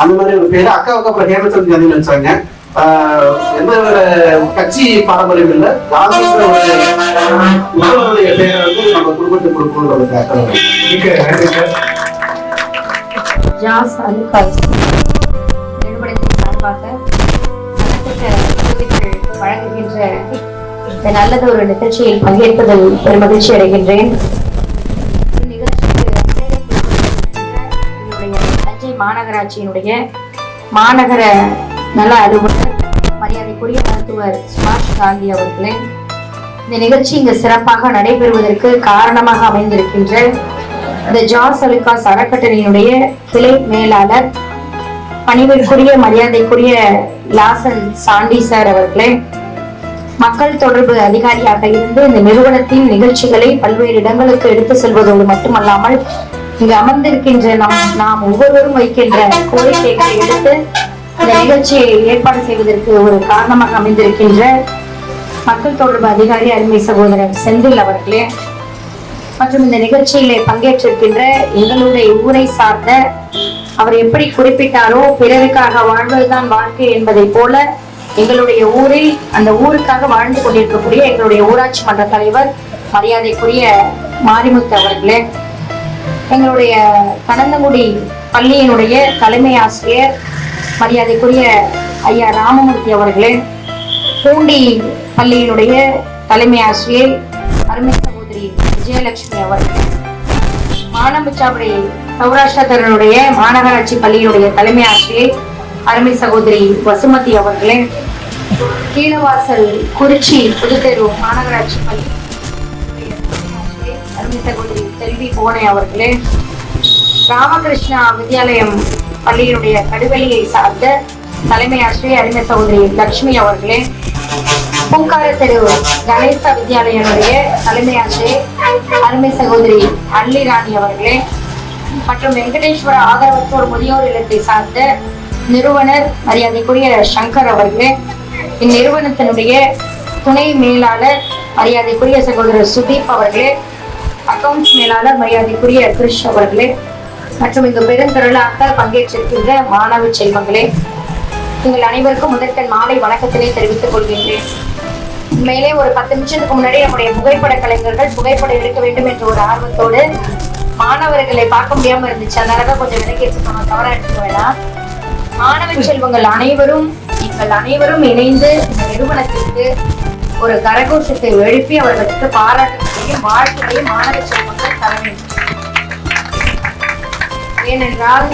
Speaker 9: அந்த மாதிரி ஒரு பேரு. அக்காவுக்கு அப்புறம் ஹேமச்சந்திர காந்தின்னு வச்சாங்க. எந்த கட்சி பாரம்பரியம் இல்லை, காந்தின்ற ஒரு பேரை வந்து நம்ம குடும்பத்துக்கு கொடுக்கணும்.
Speaker 10: ஜாஸ் அலுகாஸ் நிறுவனத்தின் சார்பாக வழங்குகின்ற இந்த நல்லது ஒரு நிகழ்ச்சியில் பங்கேற்பதில் பெரும் மகிழ்ச்சி அடைகின்றேன். இந்நிகழ்ச்சிக்கு தஞ்சை மாநகராட்சியினுடைய மாநகர நல அலுவலர் மரியாதைக்குரிய மருத்துவர் சுபாஷ் காந்தி அவர்களே, இந்த நிகழ்ச்சி இங்கு சிறப்பாக நடைபெறுவதற்கு காரணமாக அமைந்திருக்கின்ற இந்த ஜாஸ் அலுகாஸ் அறக்கட்டளையினுடைய கிளை மேலாளர் பணிவிற்குரிய மரியாதைக்குரிய லாசன் சாண்டி சார் அவர்களே, மக்கள் தொடர்பு அதிகாரியாக இருந்து இந்த நிறுவனத்தின் நிகழ்ச்சிகளை பல்வேறு இடங்களுக்கு எடுத்து செல்வதோடு மட்டுமல்லாமல் இங்கு அமர்ந்திருக்கின்ற நாம் ஒவ்வொருவரும் வைக்கின்ற கோரிக்கைகளை எடுத்து இந்த நிகழ்ச்சியை ஏற்பாடு செய்வதற்கு ஒரு காரணமாக அமைந்திருக்கின்ற மக்கள் தொடர்பு அதிகாரி அருமை சகோதரர் செந்தில் அவர்களே, மற்றும் இந்த நிகழ்ச்சியிலே பங்கேற்றிருக்கின்ற எங்களுடைய ஊரை சார்ந்த, அவர் எப்படி குறிப்பிட்டாரோ பிறருக்காக வாழ்வதுதான் வாழ்க்கை என்பதை போல எங்களுடைய ஊரில் அந்த ஊருக்காக வாழ்ந்து கொண்டிருக்கக்கூடிய எங்களுடைய ஊராட்சி மன்ற தலைவர் மரியாதைக்குரிய மாரிமுத்து அவர்களே, எங்களுடைய கனந்தங்குடி பள்ளியினுடைய தலைமை ஆசிரியர் மரியாதைக்குரிய ஐயா ராமமூர்த்தி அவர்களே, பூண்டி பள்ளியினுடைய தலைமை ஆசிரியர் அருமை சகோதரி விஜயலட்சுமி அவர்களே, மானம்பச்சாவடி சௌராஷ்டிரனுடைய மாநகராட்சி பள்ளியினுடைய தலைமை ஆசிரியர் அருமை சகோதரி வசுமதி அவர்களே, கீழவாசல் குறிச்சி புதுத்தெரு மாநகராட்சி பள்ளி அருமை சகோதரி செல்வி போனை அவர்களே, ராமகிருஷ்ணா வித்யாலயம் பள்ளியினுடைய கடுவெளியை சார்ந்த தலைமை ஆசிரியர் அருமை சகோதரி லட்சுமி அவர்களே, பூங்கார தெரு கணேச வித்யாலயனுடைய தலைமை ஆசிரியர் அருமை சகோதரி அல்லி ராணி அவர்களே, மற்றும் வெங்கடேஸ்வர ஆதரவற்றோர் முதியோர் இல்லத்தை சார்ந்த நிறுவனர் மரியாதைக்குரிய சங்கர் அவர்களே, இந்நிறுவனத்தினுடைய துணை மேலாளர் மரியாதைக்குரிய சகோதரர் சுதீப் அவர்களே, அக்கவுண்ட்ஸ் மேலாளர் மரியாதைக்குரிய கிருஷ் அவர்களே, மற்றும் இங்கு பெருந்திரளாக பங்கேற்றிருக்கின்ற மாணவ செல்வங்களே, நீங்கள் அனைவருக்கும் முதற்கண் மாலை வணக்கத்தினை தெரிவித்துக் கொள்கின்றேன். உண்மையிலே ஒரு 10 நிமிஷத்துக்கு முன்னாடி நம்முடைய புகைப்பட கலைஞர்கள் புகைப்படம் எடுக்க வேண்டும் என்ற ஒரு ஆர்வத்தோடு மாணவர்களை பார்க்க முடியாம இருந்துச்சு. அதனாலதான் கொஞ்சம் விலகி எடுத்துக்கோங்க, தவறா எடுத்துக்க வேணாம். மாணவ செல்வங்கள் அனைவரும் நீங்கள் அனைவரும் இணைந்து இந்த நிறுவனத்திற்கு ஒரு கரகோஷத்தை எழுப்பி அவர்களுக்கு பாராட்டுகளையும் வாழ்த்துகளையும் மாணவ செல்வங்கள் தர வேண்டும். ஏனென்றால்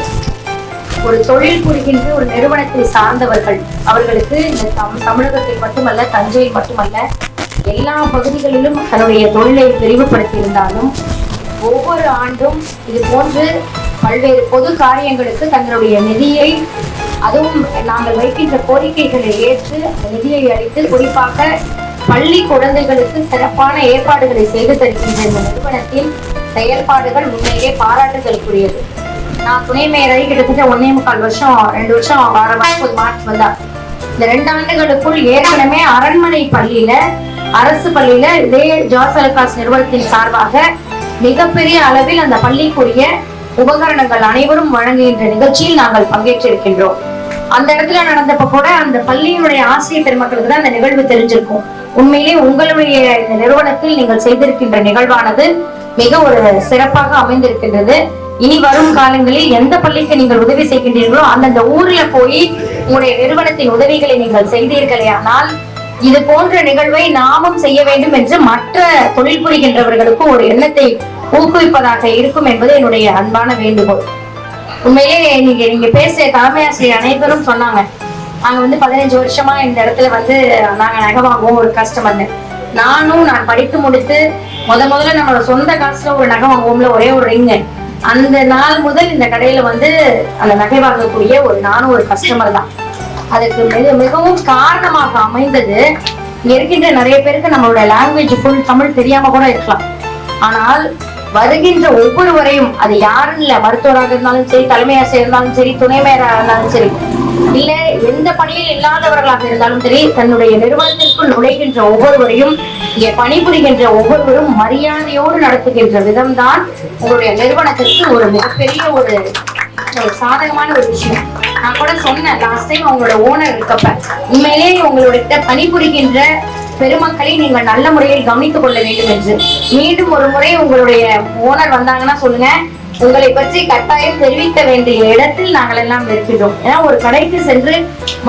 Speaker 10: ஒரு தொழில் புரிகின்ற ஒரு நிறுவனத்தை சார்ந்தவர்கள் அவர்களுக்கு இந்த தமிழகத்தில் மட்டுமல்ல, தஞ்சையில் மட்டுமல்ல, எல்லா பகுதிகளிலும் தன்னுடைய தொழிலை விரிவுபடுத்தி இருந்தாலும் ஒவ்வொரு ஆண்டும் இது போன்று பல்வேறு பொது காரியங்களுக்கு தங்களுடைய நிதியை, அதுவும் நாங்கள் வைக்கின்ற கோரிக்கைகளை ஏற்று அந்த நிதியை அளித்து குறிப்பாக பள்ளி குழந்தைகளுக்கு சிறப்பான ஏற்பாடுகளை செய்து தருகின்ற இந்த நிறுவனத்தின் செயல்பாடுகள் உண்மையிலே பாராட்டுதலுக்குரியது. நான் துணை மேயராகி கிட்டத்தட்ட 1.25 வருஷம் 2 வருஷம் மார்ச் வந்தா. இந்த 2 ஆண்டுகளுக்குள் ஏற்கனவே அரண்மனை பள்ளியில, அரசு பள்ளியில இதே ஜாஸ் அலுகாஸ் நிறுவனத்தின் சார்பாக மிகப்பெரிய அளவில் அந்த பள்ளிக்குரிய உபகரணங்கள் அனைவரும் வழங்குகின்ற நிகழ்ச்சியில் நாங்கள் பங்கேற்றிருக்கின்றோம். அந்த இடத்துல நடந்தப்ப கூட அந்த பள்ளியினுடைய ஆசிரியர் பெருமக்களுக்கு தான் அந்த நிகழ்வு தெரிஞ்சிருக்கும். உண்மையிலே உங்களுடைய இந்த நிறுவனத்தில் நீங்கள் செய்திருக்கின்ற நிகழ்வானது மிக ஒரு சிறப்பாக அமைந்திருக்கின்றது. இனி வரும் காலங்களில் எந்த பள்ளிக்கு நீங்கள் உதவி செய்கின்றீர்களோ அந்தந்த ஊர்ல போய் உங்களுடைய நிறுவனத்தின் உதவிகளை நீங்கள் செய்தீர்களே ஆனால் இது போன்ற நிகழ்வை நாமும் செய்ய வேண்டும் என்று மற்ற தொழில் புரிகின்றவர்களுக்கு ஒரு எண்ணத்தை ஊக்குவிப்பதாக இருக்கும் என்பது என்னுடைய அன்பான வேண்டுகோள். உண்மையிலே நீங்க பேசிய தலைமை ஆசிரியர் அனைவரும் சொன்னாங்க, நாங்க வந்து 15 வருஷமா இந்த இடத்துல வந்து நாங்க நகை வாங்குவோம் ஒரு கஸ்டமர்னு. நான் படித்து முடித்து முதல்ல நம்மளோட சொந்த காசுல ஒரு நகை வாங்குவோம்ல, ஒரே ஒரு ரிங்கு. அந்த நாள் முதல் இந்த கடையில வந்து அந்த நகை வாங்கக்கூடிய நானும் ஒரு கஸ்டமர் தான். அதுக்கு மிகவும் காரணமாக அமைந்தது, இங்க இருக்கின்ற நிறைய பேருக்கு நம்மளோட லாங்குவேஜ் ஃபுல் தமிழ் தெரியாம கூட இருக்கலாம். ஆனால் வருகின்ற ஒவ்வொருவரையும், அது யாருன்னு இல்ல, மருத்துவராக இருந்தாலும் சரி, தலைமை ஆசிரியர் இருந்தாலும் சரி, துணை மேயராக இருந்தாலும் சரி, இல்ல எந்த பணியில் இல்லாதவர்களாக இருந்தாலும் சரி, தன்னுடைய நிறுவனத்திற்குள் நுழைகின்ற ஒவ்வொருவரையும், இங்கே பணிபுரிகின்ற ஒவ்வொருவரும் மரியாதையோடு நடத்துகின்ற விதம்தான் உங்களுடைய நிறுவனத்திற்கு ஒரு மிகப்பெரிய ஒரு சாதகமான ஒரு விஷயம். நான் கூட சொன்னேன் லாஸ்ட் டைம் உங்களோட ஓனர் இருக்கப்ப, உண்மையிலேயே உங்களுடைய பணிபுரிகின்ற பெருமக்களை நீங்கள் நல்ல முறையில் கவனித்துக் கொள்ள வேண்டும் என்று. மீண்டும் ஒரு முறை உங்களுடைய ஓனர் வந்தாங்கன்னா சொல்லுங்க, உங்களை பற்றி கட்டாயம் தெரிவிக்க வேண்டிய இடத்தில் நாங்கள் எல்லாம் இருக்கின்றோம். ஏன்னா ஒரு கடைக்கு சென்று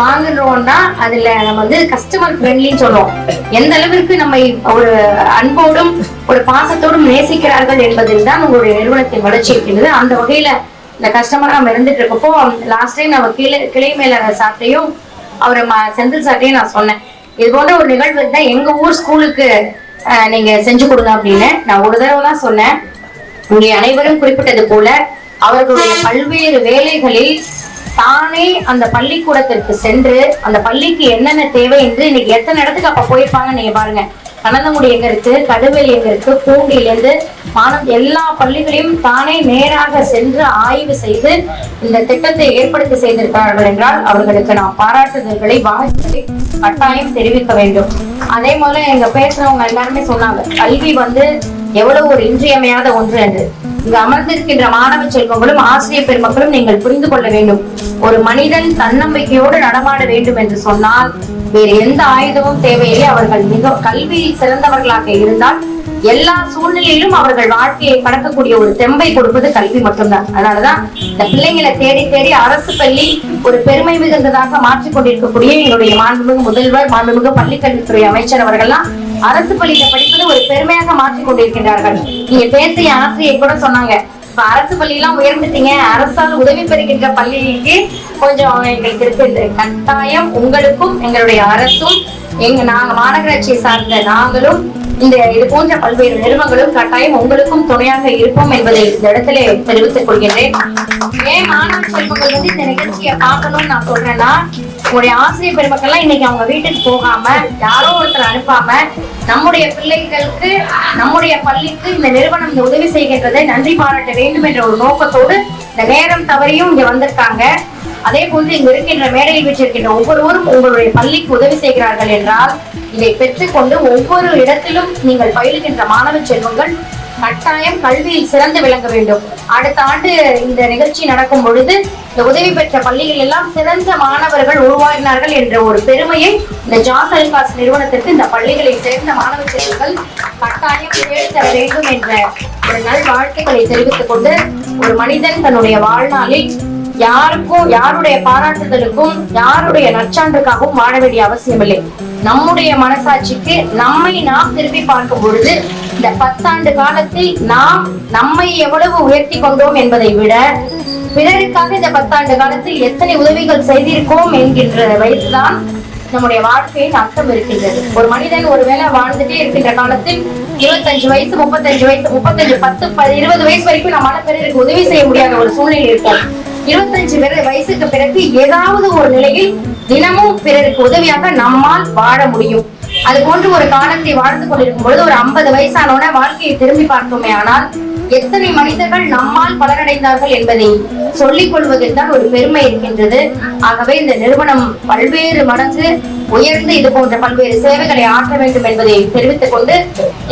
Speaker 10: வாங்குறோம்னா அதுல நம்ம வந்து கஸ்டமர் ஃப்ரெண்ட்லின்னு சொல்லுவோம். எந்த அளவிற்கு நம்மை ஒரு அன்போடும் ஒரு பாசத்தோடும் நேசிக்கிறார்கள் என்பதில் தான் உங்களுடைய நிறுவனத்தின் வளர்ச்சி இருக்கின்றது. அந்த வகையில இந்த கஸ்டமரா நம்ம இருந்துட்டு இருக்கப்போ, லாஸ்ட் டைம் நம்ம கிளை மேலாளர் சார்ட்டையும் அவர் செந்தில் சார்ட்டையும் நான் சொன்னேன், இது போன்ற ஒரு நிகழ்வு தான் எங்க ஊர் ஸ்கூலுக்கு நீங்க செஞ்சு கொடுங்க அப்படின்னு. நான் ஒரு தடவை தான் சொன்னேன். இங்கே அனைவரும் குறிப்பிட்டது போல அவர்களுடைய பல்வேறு வேலைகளில் தானே அந்த பள்ளிக்கூடத்திற்கு சென்று அந்த பள்ளிக்கு என்னென்ன தேவை என்று இன்னைக்கு எத்தனை இடத்துக்கு அப்ப போயிருப்பாங்க நீங்க பாருங்க. கனந்தங்குடி எங்க இருக்கு, கடுவேல் எங்க இருக்கு, பூண்டியிலிருந்து எல்லா பள்ளிகளையும் தானே நேராக சென்று ஆய்வு செய்து இந்த திட்டத்தை ஏற்படுத்தி செய்திருக்கிறார்கள் என்றால் அவர்களுக்கு நாம் பாராட்டுதல்களை வாழ்த்துக்களை கட்டாயம் தெரிவிக்க வேண்டும். அதே போல எங்க பேசுறவங்க எல்லாருமே சொன்னாங்க, கல்வி வந்து எவ்வளவு ஒரு இன்றியமையாத ஒன்று என்று. இங்கு அமர்ந்திருக்கின்ற மாணவ செல்வங்களும் ஆசிரியர் பெருமக்களும் நீங்கள் புரிந்து கொள்ள வேண்டும். ஒரு மனிதன் தன்னம்பிக்கையோடு நடமாட வேண்டும் என்று சொன்னால் வேறு எந்த ஆயுதமும் தேவையில்லை. அவர்கள் மிக கல்வியில் சிறந்தவர்களாக இருந்தால் எல்லா சூழ்நிலையிலும் அவர்கள் வாழ்க்கையை கடக்கக்கூடிய ஒரு தெம்பை கொடுப்பது கல்வி மட்டும்தான். அதனாலதான் இந்த பிள்ளைங்களை தேடி தேடி அரசு பள்ளி ஒரு பெருமை மிகுந்ததாக மாற்றிக் கொண்டிருக்கக்கூடிய என்னுடைய மாண்புமிகு முதல்வர், மாண்புமிகு பள்ளிக்கல்வித்துறை அமைச்சர் அவர்கள்லாம் அரசு பள்ளியில படிப்பது ஒரு பெருமையாக மாற்றிக் கொண்டிருக்கின்றார்கள். நீங்க பேசிய ஆசிரியர் கூட சொன்னாங்க, இப்ப அரசு பள்ளி எல்லாம் உயர்ந்துட்டீங்க, அரசால் உதவி பெறுகின்ற பள்ளிக்கு கொஞ்சம் எங்களுக்கு இருக்கு. கட்டாயம் உங்களுக்கும் எங்களுடைய அரசும் நாங்க மாநகராட்சியை சார்ந்த நாங்களும் இது போன்ற பல்வேறு நிறுவனங்களும் கட்டாயம் உங்களுக்கும் துணையாக இருப்போம் என்பதை இந்த இடத்துல தெரிவித்துக் கொள்கின்றேன். ஏன் மாணவ செல்வங்கள் வந்து இந்த நிகழ்ச்சியை பார்க்கணும்னு நான் சொல்றேன்னா, உங்களுடைய ஆசிரியர் பெருமக்கள்லாம் இன்னைக்கு அவங்க வீட்டுக்கு போகாம யாரோ ஒருத்தர் அனுப்பாம நம்முடைய பிள்ளைகளுக்கு நம்முடைய பள்ளிக்கு இந்த நிறுவனம் இந்த உதவி செய்கின்றதை நன்றி பாராட்ட வேண்டும் என்ற ஒரு நோக்கத்தோடு இந்த நேரம் தவறியும் இங்க வந்திருக்காங்க. அதே போன்று இங்கு இருக்கின்ற மேடையில் வீற்றிருக்கின்ற ஒவ்வொருவரும் உங்களுடைய பள்ளிக்கு உதவி செய்கிறார்கள் என்றால் இதை பெற்றுக்கொண்டு ஒவ்வொரு இடத்திலும் நீங்கள் பயிலுகின்ற மாணவ செல்வங்கள் கட்டாயம் கல்வியில் சிறந்து விளங்க வேண்டும். அடுத்த ஆண்டு இந்த நிகழ்ச்சி நடக்கும் பொழுது இந்த உதவி பெற்ற பள்ளிகள் எல்லாம் சிறந்த மாணவர்கள் உருவாகினார்கள் என்ற ஒரு பெருமையை இந்த ஜாஸ் அலுகாஸ் நிறுவனத்திற்கு இந்த பள்ளிகளை சேர்ந்த மாணவ செல்வங்கள் கட்டாயம் தேடித்தர வேண்டும் என்ற ஒரு நல் வாழ்த்துக்களை தெரிவித்துக் கொண்டு, ஒரு மனிதன் தன்னுடைய வாழ்நாளில் யாருக்கும் யாருடைய பாராட்டுதலுக்கும் யாருடைய நற்சான்றுக்காகவும் வாழ வேண்டிய அவசியம் இல்லை. நம்முடைய மனசாட்சிக்கு நாம் திருப்பி பார்க்கும் பொழுது இந்த 10 ஆண்டு காலத்தில் நாம் நம்மை எவ்வளவு உயர்த்தி கொண்டோம் என்பதை விட பிறருக்காக இந்த 10 ஆண்டு காலத்தில் எத்தனை உதவிகள் செய்திருக்கோம் என்கின்ற வயசுதான் நம்முடைய வாழ்க்கையின் அர்த்தம் இருக்கின்றது. ஒரு மனிதன் ஒருவேளை வாழ்ந்துட்டே இருக்கின்ற காலத்தில் 25 வயசு 35 வயசு 35 10 20 வயசு வரைக்கும் நம்மளால பிறருக்கு உதவி செய்ய முடியாத ஒரு சூழ்நிலை இருக்கும். 25 வயசுக்கு பிறகு ஏதாவது ஒரு நிலையில் தினமும் பிறருக்கு உதவியாக நம்மால் வாழ முடியும். அது போன்று ஒரு காலத்தை வாழ்ந்து கொண்டிருக்கும் பொழுது ஒரு 50 வயசானோட வாழ்க்கையை திரும்பி பார்த்தோமே ஆனால் எத்தனை மனிதர்கள் நம்மால் பலனடைந்தார்கள் என்பதை சொல்லிக் கொள்வதில் தான் ஒரு பெருமை இருக்கின்றது. ஆகவே இந்த நிறுவனம் பல்வேறு மடங்கு உயர்ந்து இது போன்ற பல்வேறு சேவைகளை ஆற்ற வேண்டும் என்பதை தெரிவித்துக் கொண்டு,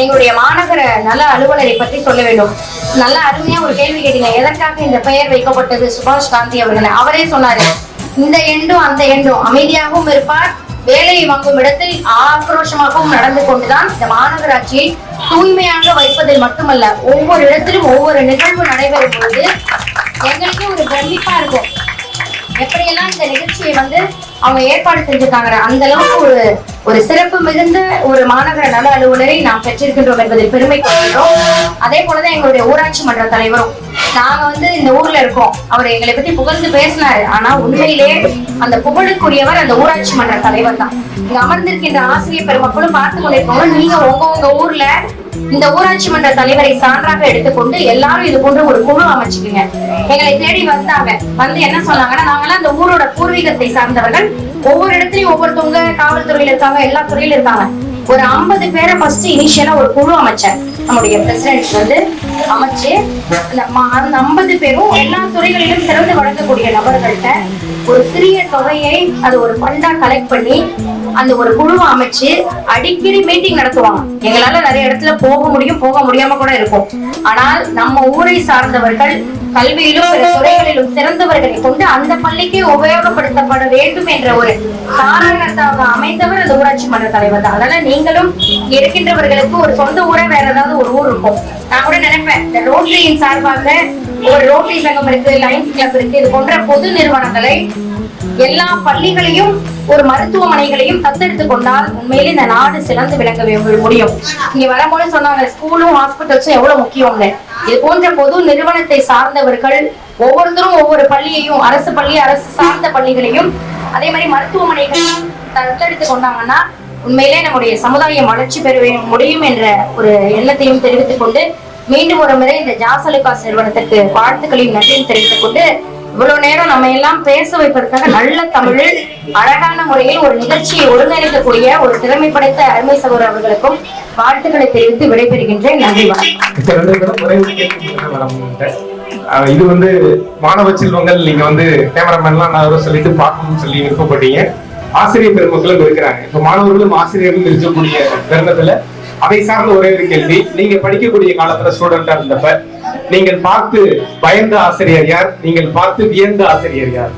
Speaker 10: எங்களுடைய மாநகர நல அலுவலரை பற்றி சொல்ல வேண்டும். நல்ல அருமையா ஒரு கேள்வி கேட்டீங்க, எதற்காக இந்த பெயர் வைக்கப்பட்டது சுபாஷ் காந்தி அவர்கள். அவரே சொன்னாரு, இந்த எண்டும் அந்த எண்டும் அமைதியாகவும் இருப்பார், வேலையை வாங்கும் இடத்தில் ஆக்ரோஷமாகவும் நடந்து கொண்டுதான் இந்த மாநகராட்சியை தூய்மையாக வைப்பதில் மட்டுமல்ல, ஒவ்வொரு இடத்திலும் ஒவ்வொரு நிகழ்வு நடைபெறும் பொழுது எங்களுக்கே ஒரு பிரமிப்பா இருக்கும். எப்படியெல்லாம் இந்த நிகழ்ச்சியை அவங்க ஏற்பாடு செஞ்சிருக்காங்க, அந்த அளவுக்கு ஒரு ஒரு சிறப்பு மிகுந்த ஒரு மாநகர நல அலுவலரை நாம் பெற்றிருக்கின்றோம் என்பதில் பெருமை கொள்கிறோம். அதே போலதான் எங்களுடைய ஊராட்சி மன்ற தலைவரும். நாங்க வந்து இந்த ஊர்ல இருக்கோம், அவர் எங்களை பத்தி புகழ்ந்து பேசினாரு. ஆனா உண்மையிலே அந்த புகழுக்குரியவர் அந்த ஊராட்சி மன்ற தலைவர் தான். இங்க அமர்ந்திருக்கின்ற ஆசிரியர் பெருமக்களும் பார்த்து கொண்டிருக்கோங்க. நீங்க உங்க ஊர்ல இந்த ஊராட்சி மன்ற தலைவரை சான்றாக எடுத்துக்கொண்டு எல்லாரும் இது போன்ற ஒரு குழு அமைச்சுக்குங்க. எங்களை தேடி வந்தாங்க. வந்து என்ன சொன்னாங்கன்னா, நாங்களாம் அந்த ஊரோட பூர்வீகத்தை சார்ந்தவர்கள், ஒவ்வொரு இடத்துலயும் ஒவ்வொருத்தவங்க காவல்துறையில இருக்காங்க, எல்லா துறையில இருக்காங்க. ஒரு 50 பேரை ஃபர்ஸ்ட் இனிஷியலா ஒரு குழு அமைச்சேன். நம்முடைய பிரசிடென்ட் வந்து அமைச்சு அந்த 50 பேரும் எல்லா துறைகளிலும் சிறந்து வழங்கக்கூடிய நபர்கள்ட்ட ஒரு சிறிய தொகையை அது ஒரு ஃபண்டா கலெக்ட் பண்ணி அந்த ஒரு குழுவை அமைச்சு அடிக்கடி மீட்டிங் நடத்துவாங்க. எங்களால நிறைய இடத்துல போக முடியும், போக முடியாம கூட இருக்கும். ஆனால் நம்ம ஊரை சார்ந்தவர்கள் கல்வியிலும் பிற துறைகளிலும் சிறந்தவர்களை கொண்டு அந்த பள்ளிக்கு உபயோகப்படுத்தப்பட வேண்டும் என்ற ஒரு காரணத்தாக அமைந்தவர் அந்த ஊராட்சி மன்ற தலைவர் தான். அதனால நீங்களும் இருக்கின்றவர்களுக்கு ஒரு சொந்த ஊரா வேற ஏதாவது ஒரு ஊர் இருக்கும். நான் கூட நினைப்பேன், இந்த ரோட்டரியின் சார்பாக ஒரு ரோட்டரி சங்கம் இருக்கு, லைன்ஸ் கிளப் இருக்கு, இது போன்ற பொது நிறுவனங்களை எல்லா பள்ளிகளையும் ஒரு மருத்துவமனைகளையும் தத்தெடுத்து கொண்டால் உண்மையிலே இந்த நாடு சிறந்து விளங்க முடியும். இங்க வரும்போது சொன்னாங்க, ஸ்கூலும் ஹாஸ்பிட்டல்ஸும் எவ்வளவு முக்கியம்னு. இது போன்ற பொது நிறுவனத்தை சார்ந்தவர்கள் ஒவ்வொருத்தரும் ஒவ்வொரு பள்ளியையும், அரசு பள்ளி, அரசு சார்ந்த பள்ளிகளையும் அதே மாதிரி மருத்துவமனைகளையும் தத்தெடுத்து கொண்டாங்கன்னா உண்மையிலே நம்முடைய சமுதாயம் வளர்ச்சி பெற முடியும் என்ற ஒரு எண்ணத்தையும் தெரிவித்துக் கொண்டு மீண்டும் ஒரு முறை இந்த ஜாஸ் அலுகாஸ் நிறுவனத்திற்கு வாழ்த்துக்களையும் நன்றியும் தெரிவித்துக் கொண்டு இவ்வளவு நேரம் நம்ம எல்லாம் பேச வைப்பதற்காக நல்ல தமிழில் அழகான முறையில் ஒரு நிகழ்ச்சியை ஒருங்கிணைக்கக்கூடிய ஒரு திறமை படைத்த அருமை சகோதரர் அவர்களுக்கும் வாழ்த்துக்களை தெரிவித்து விடைபெறுகின்றேன். நன்றி.
Speaker 1: இது வந்து மாணவ செல்வங்கள், நீங்க வந்து கேமராமேன்லாம் நான் சொல்லிட்டு பார்க்கணும்னு சொல்லி விருப்பப்பட்டீங்க. ஆசிரியர் பெருமக்களும் இருக்கிறாங்க. இப்ப மாணவர்களும் ஆசிரியர்களும் இருக்கக்கூடிய தருணத்துல அதை சார்ந்த ஒரே ஒரு கேள்வி, நீங்க படிக்கக்கூடிய காலத்துல ஸ்டூடெண்டா இருந்தப்ப நீங்கள் பார்த்து பயந்த ஆசிரியர் யார்? நீங்கள் பார்த்து வியந்த ஆசிரியர் யார்?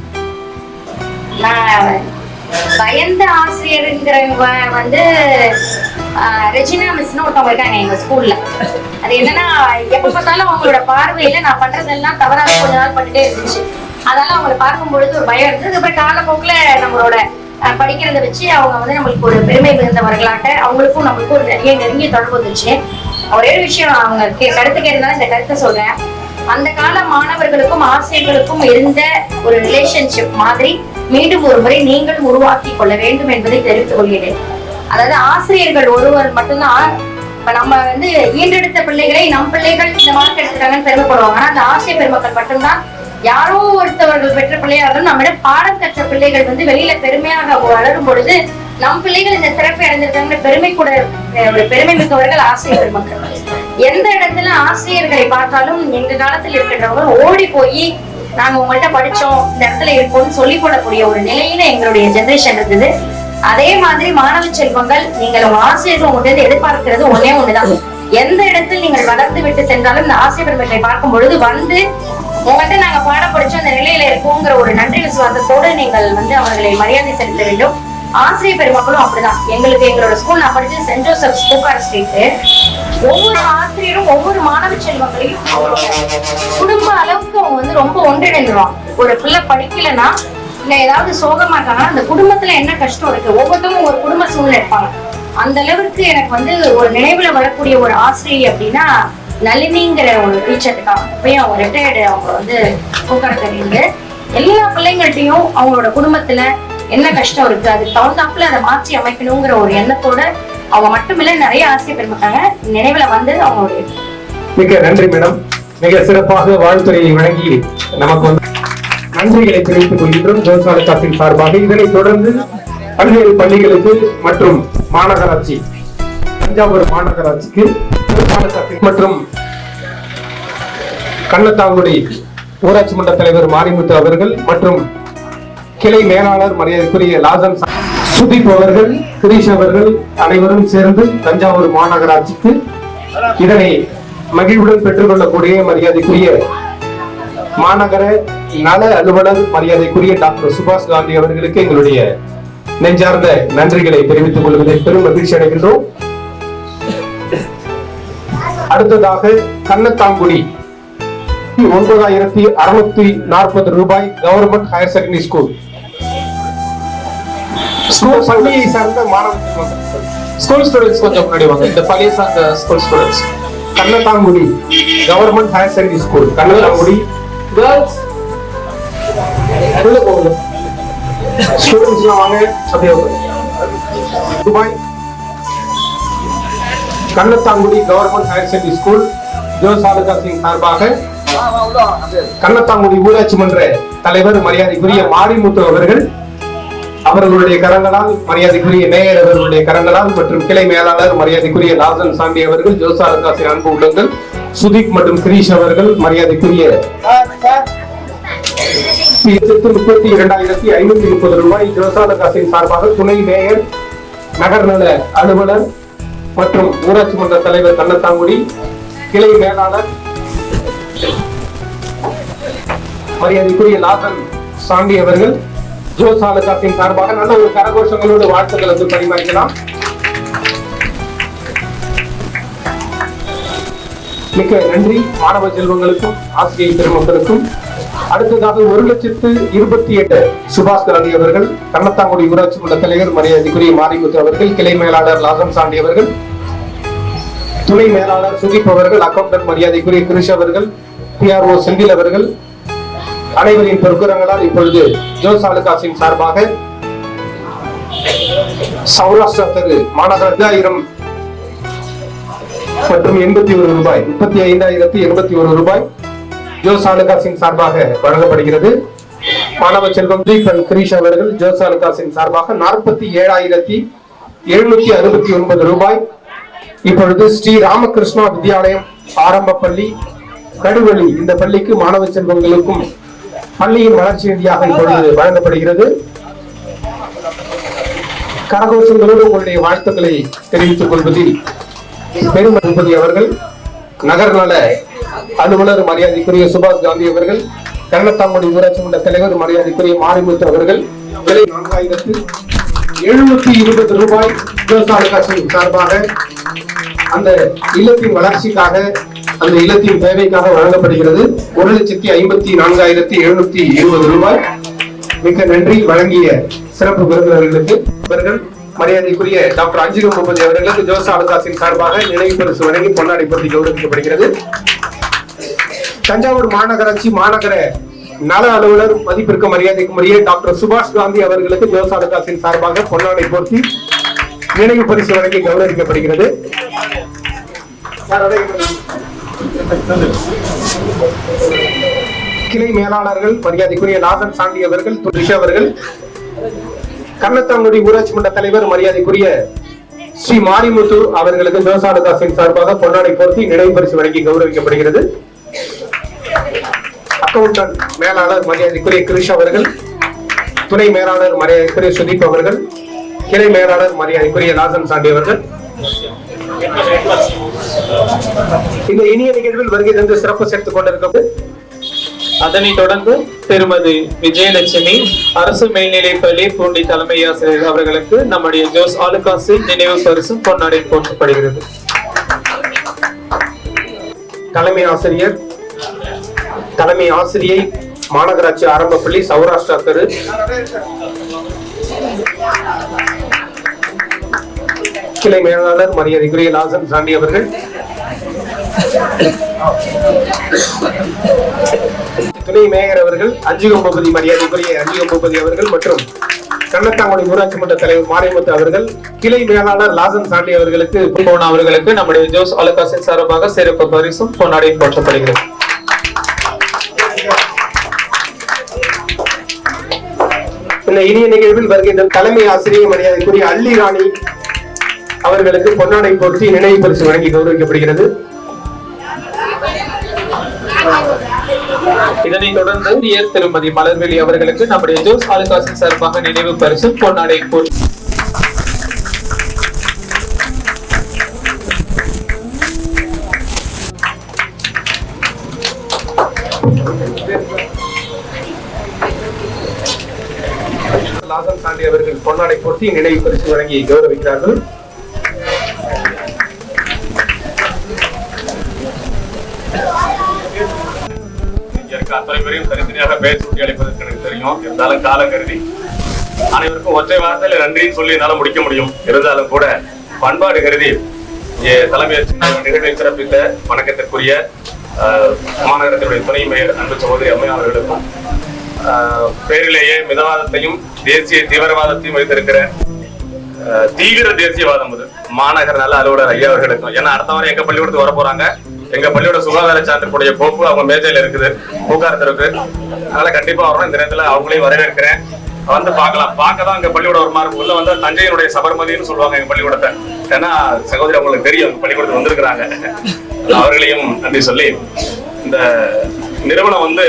Speaker 10: பயந்த ஆசிரியருங்கிறவங்க வந்து ரெஜினா மிஸ்னு ஒருத்தவங்க இருக்காங்க எங்க ஸ்கூல்ல. அது என்னன்னா, எப்ப பார்த்தாலும் அவங்களோட பார்வையில நான் பண்றதெல்லாம் தவறாக கொஞ்ச நாள் பண்ணிட்டே இருந்துச்சு. அதனால அவங்களை பார்க்கும் பொழுது ஒரு பயம் இருந்தது. அப்புறம் காலப்போக்குல நம்மளோட படிக்கிறத வச்சு அவங்க வந்து நம்மளுக்கு ஒரு பெருமை மிகுந்தவர்களாக அவங்களுக்கும் நம்மளுக்கும் ஒரு நெருங்கிய தொடர்பு வந்துச்சு. ஒரே ஒரு விஷயம் அவங்க கருத்து கேட்டதால இந்த கருத்தை சொல்றேன். அந்த கால மாணவர்களுக்கும் ஆசிரியர்களுக்கும் இருந்த ஒரு ரிலேஷன்ஷிப் மாதிரி மீண்டும் ஒரு முறை நீங்களும் உருவாக்கி கொள்ள வேண்டும் என்பதை தெரிவித்துக் கொள்கிறேன். அதாவது ஆசிரியர்கள் ஒருவர் மட்டும்தான், இப்ப நம்ம வந்து ஈன்றெடுத்த பிள்ளைகளை நம் பிள்ளைகள் இந்த மார்க் எடுத்துட்டாங்கன்னு பெருமைப்படுவாங்க. ஆனா அந்த ஆசிரியர் பெருமக்கள் மட்டும்தான் யாரோ ஒருத்தவர்கள் பெற்ற பிள்ளையார்கள் நம்மிடம் பாடம் கற்ற பிள்ளைகள் வந்து வெளியில பெருமையாக வளரும் பொழுது நம் பிள்ளைகள் இந்த சிறப்பை அடைந்திருக்காங்க பெருமை கூட பெருமை மிக்கவர்கள் ஆசிரியர் பெருமக்கள். எந்த இடத்துல ஆசிரியர்களை பார்த்தாலும் எங்க காலத்தில் இருக்கின்றவங்க ஓடி போய் நாங்க உங்கள்கிட்ட படிச்சோம், இந்த இடத்துல இருக்கோம்னு சொல்லி போடக்கூடிய ஒரு நிலையில எங்களுடைய ஜெனரேஷன் இருந்தது. அதே மாதிரி மாணவ செல்வங்கள், நீங்கள் உங்க ஆசிரியர்கள் உங்கள்கிட்ட எதிர்பார்க்கிறது ஒன்னே ஒண்ணுதான். எந்த இடத்தில் நீங்கள் வளர்ந்து விட்டு சென்றாலும் இந்த ஆசிரியர் பெருமக்களை பார்க்கும் பொழுது வந்து உங்கள்கிட்ட நாங்க பாடம் படிச்சோம், அந்த நிலையில இருக்கோங்கிற ஒரு நன்றி விசுவாசத்தோடு நீங்கள் வந்து அவர்களை மரியாதை செலுத்த வேண்டும். ஆசிரியர் பெருமக்களும் அப்படிதான். எங்களோட ஸ்கூல் நான் படிச்சது சென்ட் ஜோசப் ஸ்கூக்கார் ஸ்ட்ரீட். ஒவ்வொரு ஆசிரியரும் ஒவ்வொரு மாணவ செல்வங்களையும் குடும்ப அளவுக்கு அவங்க வந்து ரொம்ப ஒன்றிணைந்துருவாங்க. ஒரு பிள்ளை படிக்கலன்னா இல்ல ஏதாவது சோகமா இருக்காங்கன்னா அந்த குடும்பத்துல என்ன கஷ்டம் இருக்கு, ஒவ்வொருத்தவங்க ஒரு குடும்ப சூழ்நிலை இருப்பாங்க. அந்த அளவுக்கு எனக்கு வந்து ஒரு நினைவுல வரக்கூடிய ஒரு ஆசிரியர் அப்படின்னா நளினிங்கிற ஒரு டீச்சர் இருக்காங்க. அப்பயும் அவங்க ரிட்டையர்டு. அவங்க வந்து பூக்கடை எல்லா பிள்ளைங்கள்ட்டையும் அவங்களோட குடும்பத்துல என்ன கஷ்டம் இருக்கு, அதுக்கு தகுந்தாப்புல அதை மாற்றி அமைக்கணுங்கிற ஒரு எண்ணத்தோட அவங்க மட்டுமில்ல நிறைய ஆசிரியர் பெருமாட்டாங்க. நினைவுல வந்து அவங்களுடைய
Speaker 1: மிக நன்றி மேடம். மிக சிறப்பாக வாழ்த்துறையை வழங்கி நமக்கு வந்து நன்றிகளை தெரிவித்துக் கொள்கின்றோம் ஜோஸ் அலுகாஸின் சார்பாக. இதனைத் தொடர்ந்து பல்வேறு பள்ளிகளுக்கு மற்றும் மாநகராட்சி, தஞ்சாவூர் மாநகராட்சிக்கு மற்றும் கண்ணத்தாங்குடி ஊராட்சி மன்ற தலைவர் மாரிமுத்து அவர்கள் மற்றும் கிளை மேலாளர் மரியாதைக்குரிய லாசன் சுதீப் அவர்கள், கிரீஷ் அவர்கள் அனைவரும் சேர்ந்து தஞ்சாவூர் மாநகராட்சிக்கு இதனை மகிழ்வுடன் பெற்றுக்கொள்ளக்கூடிய மரியாதைக்குரிய மாநகர நல அலுவலர் மரியாதைக்குரிய டாக்டர் சுபாஷ் காந்தி அவர்களுக்கு எங்களுடைய நெஞ்சார்ந்த நன்றிகளை தெரிவித்துக் கொள்வதில் பெரும் மகிழ்ச்சி அடைகின்றோம். அடுத்ததாக கண்ணத்தாங்குடி 9640 ரூபாய் கவர்மெண்ட் ஹையர் செகண்டரி ஸ்கூல் பள்ளியை சார்ந்த மாணவ செல்வங்கள்.
Speaker 4: ஸ்கூல் ஸ்டூடெண்ட்ஸ் கொஞ்சம் முன்னாடி வாங்க. இந்த பள்ளியை சார்ந்த school students.
Speaker 1: Kannathangudi government higher secondary school Kannathangudi.
Speaker 4: Girls உள்ள போகுது.
Speaker 1: ஸ்டூடெண்ட்ஸ் எல்லாம் வாங்க. அப்படியே Dubai Kannathangudi government higher secondary school ஜோஸ் ஆலுகா சிங் சார்பாக கண்ணத்தாங்குடி ஊராட்சி மன்ற தலைவர் மரியாதைக்குரிய மாரிமுத்து அவர்கள் அவர்களுடைய கரங்களால், மரியாதைக்குரிய மேயர் அவர்களுடைய கரங்களால் மற்றும் கிளை மேலாளர் மரியாதைக்குரிய லாசன் சாண்டி அவர்கள், ஜோஸ் ஆலுகா சிங் அன்பு உள்ளங்கள், சுதீப் மற்றும் கிரீஷ் அவர்கள், மரியாதைக்குரிய 32,530 ரூபாய் ஜோஸ் ஆலுகா சிங் சார்பாக துணை மேயர், நகர்நல அலுவலர் மற்றும் ஊராட்சி மன்ற தலைவர் கண்ணத்தாங்குடி, கிளை மேலாளர் மரியாதைக்குரிய லாசன் சாண்டி அவர்கள், ஜோஸ் ஆலுகா சிங் சார்பாக நல்ல ஒரு கரகோஷங்களோடு வாழ்த்துக்கள் வந்து பரிமாறிக்கலாம். மிக்க நன்றி மாணவ செல்வங்களுக்கும் ஆசிரியர் பெருமக்களுக்கும். அடுத்ததாக 1,28,000 சுபாஷ் காந்தி அவர்கள், கண்ணத்தாங்குடி ஊராட்சி மன்ற தலைவர் மரியாதைக்குரிய மாரிமுத்து அவர்கள், கிளை மேலாளர் லாசன் சாண்டி அவர்கள், துணை மேலாளர் சுதீப் அவர்கள், அக்கௌண்டன்ட் மரியாதைக்குரிய கிரிஷ் அவர்கள், PRO செந்தில் அவர்கள், அனைவரின் பொறுக்கிறங்களால் இப்பொழுது ஜோஸ் ஆலுகா சிங் சார்பாக சௌராஷ்டிரா தெரு மாநகர 5,000 மற்றும் 81 ரூபாய் 35,081 ரூபாய் ஜோஸ் ஆலுகா சிங் சார்பாக வழங்கப்படுகிறது. மாணவ செல்வம் தீபன் கிரீஷ் அவர்கள் ஜோஸ் ஆலுகா சிங் சார்பாக 47,769 ரூபாய். இப்பொழுது ஸ்ரீ ராமகிருஷ்ணா வித்யாலயம் ஆரம்ப பள்ளி கடுவெளி, இந்த பள்ளிக்கு மாணவ செல்வங்களுக்கும் பள்ளியின் வளர்ச்சி நிதியாக இப்பொழுது வழங்கப்படுகிறது. கரகோஷங்களோடு உங்களுடைய வாழ்த்துக்களை தெரிவித்துக் கொள்வதில் பெருமதி அவர்கள், நகர்நல அலுவலர் மரியாதைக்குரிய சுபாஷ் காந்தி அவர்கள், கண்ணத்தாங்குடி ஊராட்சி மன்ற தலைவர் மரியாதைக்குரிய மாரிமுத்து அவர்கள் 4,720 ரூபாய் ஜோஸ் ஆலுகா சிங் சார்பாக அந்த இல்லத்தின் வளர்ச்சிக்காக, அந்த இல்லத்தின் தேவைக்காக வழங்கப்படுகிறது. 1,54,720 ரூபாய். மிக்க நன்றி வழங்கிய சிறப்பு விருந்தினர்களுக்கு. இவர்கள் மரியாதைக்குரிய டாக்டர் அஞ்சுகம் முகமது அவர்களுக்கு ஜோஸ் ஆலுகா சிங் சார்பாக நினைவு பரிசு வழங்கி பொன்னாடை போட்டி கௌரவிக்கப்படுகிறது. தஞ்சாவூர் மாநகராட்சி மாநகர நல அலுவலர் மதிப்பிற்கு மரியாதைக்குரிய டாக்டர் சுபாஷ் காந்தி அவர்களுக்கு ஜோஸ் ஆலுகா சிங் சார்பாக பொன்னாடை போட்டி நினைவு பரிசு வழங்கி கௌரவிக்கப்படுகிறது. கிளை மேலாளர்கள் மரியாதைக்குரிய லாசன் சாண்டி அவர்கள், துரிஷ் அவர்கள், கண்ணத்தாங்குடி ஊராட்சி மன்ற தலைவர் மரியாதைக்குரிய ஸ்ரீ மாரிமுத்து அவர்களுக்கு ஜோஸ் ஆலுகா சிங் சார்பாக பொன்னாடை போர்த்தி நினைவு பரிசு வழங்கி கௌரவிக்கப்படுகிறது. அக்கௌண்டன்ட் மேலாளர் மரியாதைக்குரிய கிரிஷ் அவர்கள், துணை மேலாளர் மரியாதைக்குரிய சுதீப் அவர்கள், கிளை மேலாளர் மரியாதைக்குரிய லாசன் சாண்டி அவர்கள். இந்த இனிய நிகழ்வில் வருகை தந்து சிறப்பு சேர்த்துக் கொண்டிருக்கிறது.
Speaker 4: அதனைத் தொடர்ந்து திருமதி விஜயலட்சுமி அரசு மேல்நிலைப்பள்ளி பூண்டி தலைமை ஆசிரியர் அவர்களுக்கு நம்முடைய ஜோஸ் ஆலுகா சிங் நினைவு பரிசு பொன்னாடை போற்றப்படுகிறது.
Speaker 1: தலைமை ஆசிரியர், தலைமை ஆசிரியை, மாநகராட்சி ஆரம்ப பள்ளி சௌராஷ்டிரா தெரு, கிளை மேலாளர் மரியாதைக்குரிய லாசன் சாண்டி அவர்கள், துணை மேயர் அவர்கள் அஞ்சுகம் பூபதி மரியாதைக்குரிய அஞ்சுகம் பூபதி அவர்கள் மற்றும் கண்ணத்தாங்குடி ஊராட்சி மன்ற தலைவர் மாரிமுத்து அவர்கள், கிளை மேலாளர் லாசன் சாண்டி அவர்களுக்கு
Speaker 4: அவர்களுக்கு நம்முடைய ஜோஸ் ஆலுகா சிங் சார்பாக சிறப்பு பரிசும் பொன்னாடையும் போற்றப்படுகிறது.
Speaker 1: இந்த இனிய நிகழ்வில் வருகின்ற தலைமை ஆசிரியர் மரியாதைக்குரிய அள்ளி ராணி அவர்களுக்கு பொன்னாடை போர்த்தி நினைவு பரிசு வழங்கி கௌரவிக்கப்படுகிறது.
Speaker 4: இதனைத் தொடர்ந்து திருமதி மலர்வெளி அவர்களுக்கு நம்முடைய ஜோஸ் ஆலுகா சிங் சார்பாக நினைவு பரிசு பொன்னாடை போர்த்தி
Speaker 1: லாசன் சாண்டி அவர்கள் பொன்னாடை போர்த்தி நினைவு பரிசு வழங்கி கௌரவிக்கிறார்கள்.
Speaker 11: அத்தனை பேரையும் தனித்தனியாக பெயர் சூட்டி அழைப்பதற்கு எனக்கு தெரியும். இருந்தாலும் கால கருதி அனைவருக்கும் ஒற்றை வார்த்தையில நன்றின்னு சொல்லி என்னால முடிக்க முடியும். இருந்தாலும் கூட பண்பாடு கருதி தலைமை நிகழ்வை சிறப்பித்த வணக்கத்திற்குரிய மாநகரத்தினுடைய துணை மேயர் அன்பு சகோதரி அம்மையா அவர்களுக்கும், பேரிலேயே மிதவாதத்தையும் தேசிய தீவிரவாதத்தையும் வைத்திருக்கிற தீவிர தேசியவாதம் மாநகர நல அலுவலர் ஐயா அவர்களுக்கும். ஏன்னா அடுத்த வாரம் எங்க பள்ளிக்கூடத்துக்கு வர போறாங்க. எங்க பள்ளியோட சுகாதார சான்றுடைய கோப்பு அவங்க மேஜையில இருக்குது பூக்காரத்திற்கு. அதனால கண்டிப்பா வரணும். இந்த நேரத்துல அவங்களையும் வரவேற்கிறேன். வந்து பார்க்கதான் எங்க பள்ளியோட ஒரு மார்க் உள்ள வந்து தஞ்சையினுடைய சபர்மதினு சொல்லுவாங்க எங்க பள்ளிக்கூடத்தை. ஏன்னா சகோதரி அவங்களுக்கு தெரியும் பள்ளிக்கூடத்துக்கு வந்திருக்கிறாங்க. அவர்களையும் நன்றி சொல்லி, இந்த நிறுவனம் வந்து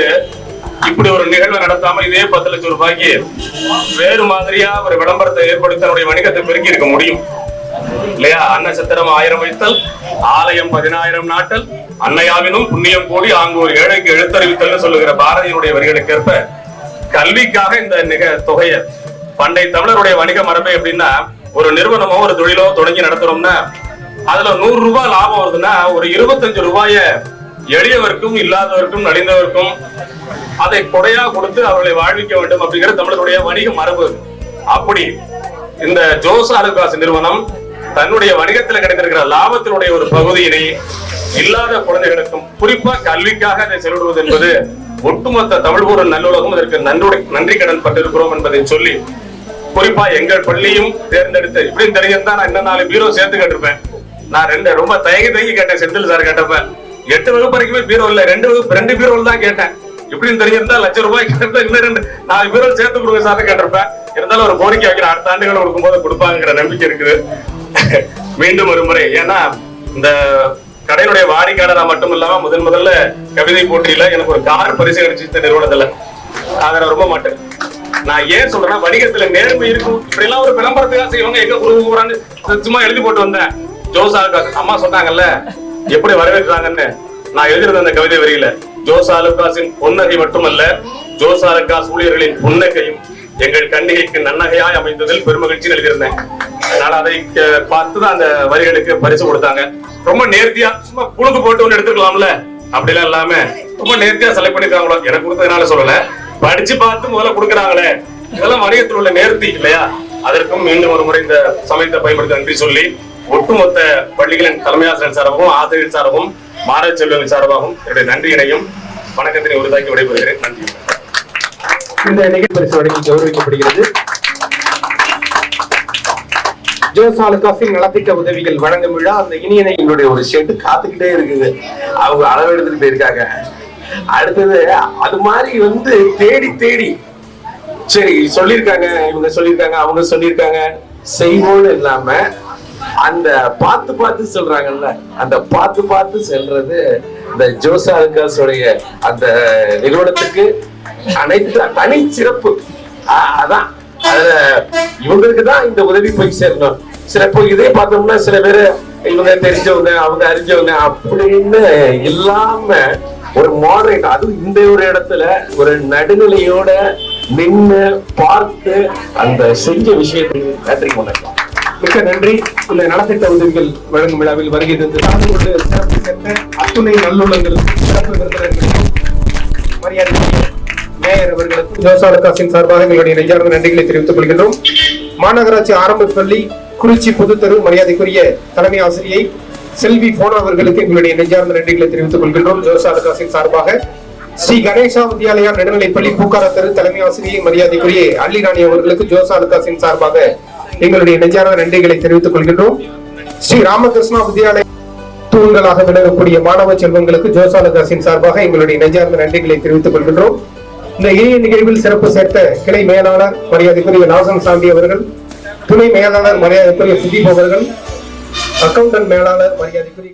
Speaker 11: இப்படி ஒரு நிகழ்வை நடத்தாம இதே 10 லட்சம் ரூபாய்க்கு வேறு மாதிரியா ஒரு விளம்பரத்தை ஏற்படுத்தி தன்னுடைய வணிகத்தை பெருக்கி இருக்க முடியும் இல்லையா? அன்னசத்திரம் 1000 வைத்தல், ஆலயம் 10000 நாட்டல், அன்னையாவினும் புண்ணியம் கூடி ஆங்கூர் ஏழைக்கு எழுத்தறிவித்தல் சொல்லுகிற பாரதியினுடைய வரிகளுக்கு ஏற்ப கல்விக்காக இந்த தொகையை பண்டை தமிழருடைய வணிக மரபை எப்படின்னா, ஒரு நிறுவனமோ ஒரு தொழிலோ தொடங்கி நடத்துறோம்னா அதுல 100 ரூபாய் லாபம் வருதுன்னா ஒரு 25 ரூபாய எளியவருக்கும் இல்லாதவருக்கும் நலிந்தவருக்கும் அதை கொடையா கொடுத்து அவர்களை வாழ்விக்க வேண்டும் அப்படிங்கிற தமிழருடைய வணிக மரபு. அப்படி இந்த ஜோஸ் ஆலுகாஸ் நிறுவனம் தன்னுடைய வணிகத்தில் கிடைத்திருக்கிற லாபத்தினுடைய ஒரு பகுதியினை இல்லாத குழந்தைகளுக்கும் குறிப்பா கல்விக்காக அதை செலவிடுவது என்பது ஒட்டுமொத்த தமிழ் கூறும் நல்லுலகம் இதற்கு நன்றி கடன் பட்டிருக்கிறோம் என்பதை சொல்லி, குறிப்பா எங்கள் பள்ளியும் தேர்ந்தெடுத்து இப்படியும் தெரிஞ்சிருந்தா நான் இன்னும் 4 பீரோ சேர்த்து கேட்டிருப்பேன். நான் ரொம்ப தயங்கி கேட்டேன். செந்தில் சார் கேட்டப்ப 8 வகுப்பு வரைக்குமே பீரோ இல்ல, 2 பீரோ தான் கேட்டேன். இப்படின்னு தெரிஞ்சிருந்தா லட்சம் ரூபாய் கேட்டா இன்னும் 4 பீரோ சேர்த்து கொடுங்க சார் கேட்டிருப்பேன். இருந்தாலும் ஒரு கோரிக்கை வைக்கிற அடுத்த ஆண்டுகள் கொடுக்கும்போது கொடுப்பாங்கிற நம்பிக்கை இருக்குது. மீண்டும் ஒரு முறை, ஏன்னா இந்த கடையினுடைய வாடிக்கையாளரா மட்டும் இல்லாம முதல்ல கவிதை போட்டியில எனக்கு ஒரு கார் பரிசு கிடைச்சிருந்த நிறுவனத்துல அதை நான் ரொம்ப மாட்டேன். நான் ஏன் சொல்றேன்னா வணிகத்துல நேர்மை இருக்கும். இப்படி எல்லாம் ஒரு விளம்பரத்துக்காக செய்வாங்க. எங்க குடும்பம் சும்மா எழுதி போட்டு வந்தேன். ஜோஸ் ஆலுகாஸ் அம்மா சொன்னாங்கல்ல எப்படி வரவேற்றாங்கன்னு. நான் எழுதிருந்த அந்த கவிதை வரியில ஜோஸ் ஆலுகாஸின் பொன்னகை மட்டுமல்ல, ஜோஸ் ஆலுகாஸ் ஊழியர்களின் புன்னகையும் எங்கள் கண்ணிகைக்கு நன்னகையாய் அமைந்ததில் பெருமகிழ்ச்சி எழுதியிருந்தேன். அதனால அதை பார்த்துதான் அந்த வரிகளுக்கு பரிசு கொடுத்தாங்க. ரொம்ப நேர்த்தியா, சும்மா புழுக்கு போட்டு ஒண்ணு எடுத்துக்கலாம்ல, அப்படிலாம் இல்லாம ரொம்ப நேர்த்தியா செலக்ட் பண்ணிருக்காங்களோ. எனக்கு கொடுத்ததுனால சொல்லல, படிச்சு பார்த்து முதல்ல கொடுக்குறாங்களே, இதெல்லாம் வணிகத்தில் உள்ள நேர்த்தி இல்லையா? அதற்கும் மீண்டும் ஒரு முறை இந்த சமயத்தை பயன்படுத்தி நன்றி சொல்லி, ஒட்டுமொத்த பள்ளிகளின் தலைமை ஆசிரியர் சார்பாகவும் ஆசிரியர் சார்பாகவும் மாணவ செல்வங்கள் சார்பாகவும் என்னுடைய நன்றியினையும் வணக்கத்தினை உறுதாக்கி விடைபெறுகிறேன். நன்றி.
Speaker 1: இந்த நிகழ்ச்சி பரிசு வழங்கி கௌரவிக்கப்படுகிறது. ஜோஸ் ஆலுகாஸின் நலத்திட்ட உதவிகள் வழங்கும் விழா அந்த இனியனை எங்களுடைய ஒரு ஷெட் காத்துக்கிட்டே இருக்குது. அவங்க அளவு எடுத்துட்டு போயிருக்காங்க. அடுத்தது அது மாதிரி வந்து தேடி சரி சொல்லியிருக்காங்க, இவங்க சொல்லியிருக்காங்க, அவங்க சொல்லியிருக்காங்க செய்வோன்னு இல்லாம அந்த பார்த்து சொல்றாங்கல்ல, அந்த பார்த்து சொல்றது இந்த ஜோஸ் ஆலுகாஸ் உடைய அந்த நிறுவனத்துக்கு அனைத்து தனி சிறப்பு. அதான் அதுல இவங்களுக்கு தான் இந்த உதவி போய் சேரணும். சில இதே பார்த்தோம்னா சில பேரு இவங்க தெரிஞ்சவங்க அவங்க அறிஞ்சவங்க அப்படின்னு இல்லாம ஒரு மாடரேட், அதுவும் இந்த ஒரு இடத்துல ஒரு நடுநிலையோட நின்று பார்த்து அந்த செஞ்ச விஷயத்துக்கு நன்றி வணக்கம். மிக்க நன்றி. இந்த நலத்திட்ட உதவிகள் வழங்கும் விழாவில் வருகை தந்து கலந்து கொண்டு சிறப்பு சேர்ந்த அத்துணை நல்லுள்ளங்களுக்கும் சிறப்பு விருந்தினர்களுக்கும் மரியாதைக்குரிய மேயர் அவர்களுக்கும் ஜோஸ் ஆலுகாஸின் சார்பாக எங்களுடைய நெஞ்சார்ந்த நன்றிகளை தெரிவித்துக் கொள்கின்றோம். மாநகராட்சி ஆரம்ப பள்ளி குறிச்சி பொதுத்தரு மரியாதைக்குரிய தலைமை ஆசிரியை செல்வி போனா அவர்களுக்கு எங்களுடைய நெஞ்சார்ந்த நன்றிகளை தெரிவித்துக் கொள்கின்றோம். ஜோஸ் ஆலுகாஸின் சார்பாக ஸ்ரீ கணேசா வித்யாலயா நடுநிலைப்பள்ளி பூக்காரத்தரு தலைமை ஆசிரியை மரியாதைக்குரிய அள்ளி ராணி அவர்களுக்கு ஜோஸ் ஆலுகாஸின் சார்பாக எங்களுடைய நெஞ்சார்ந்த நன்றிகளை தெரிவித்துக் கொள்கின்றோம். ஸ்ரீ ராமகிருஷ்ணா வித்யாலய தூண்களாக விளங்கக்கூடிய மாணவ செல்வங்களுக்கு ஜோஸ் ஆலுகாஸின் சார்பாக எங்களுடைய நெஞ்சார்ந்த நன்றிகளை தெரிவித்துக் கொள்கின்றோம். இந்த இனிய நிகழ்வில் சிறப்பு சேர்த்த கிளை மேலாளர் மரியாதைக்குரிய நாசன் சாண்டி அவர்கள், துணை மேலாளர் மரியாதைக்குரிய சுதீப் அவர்கள், அக்கவுண்டன்ட் மேலாளர் மரியாதைக்குரிய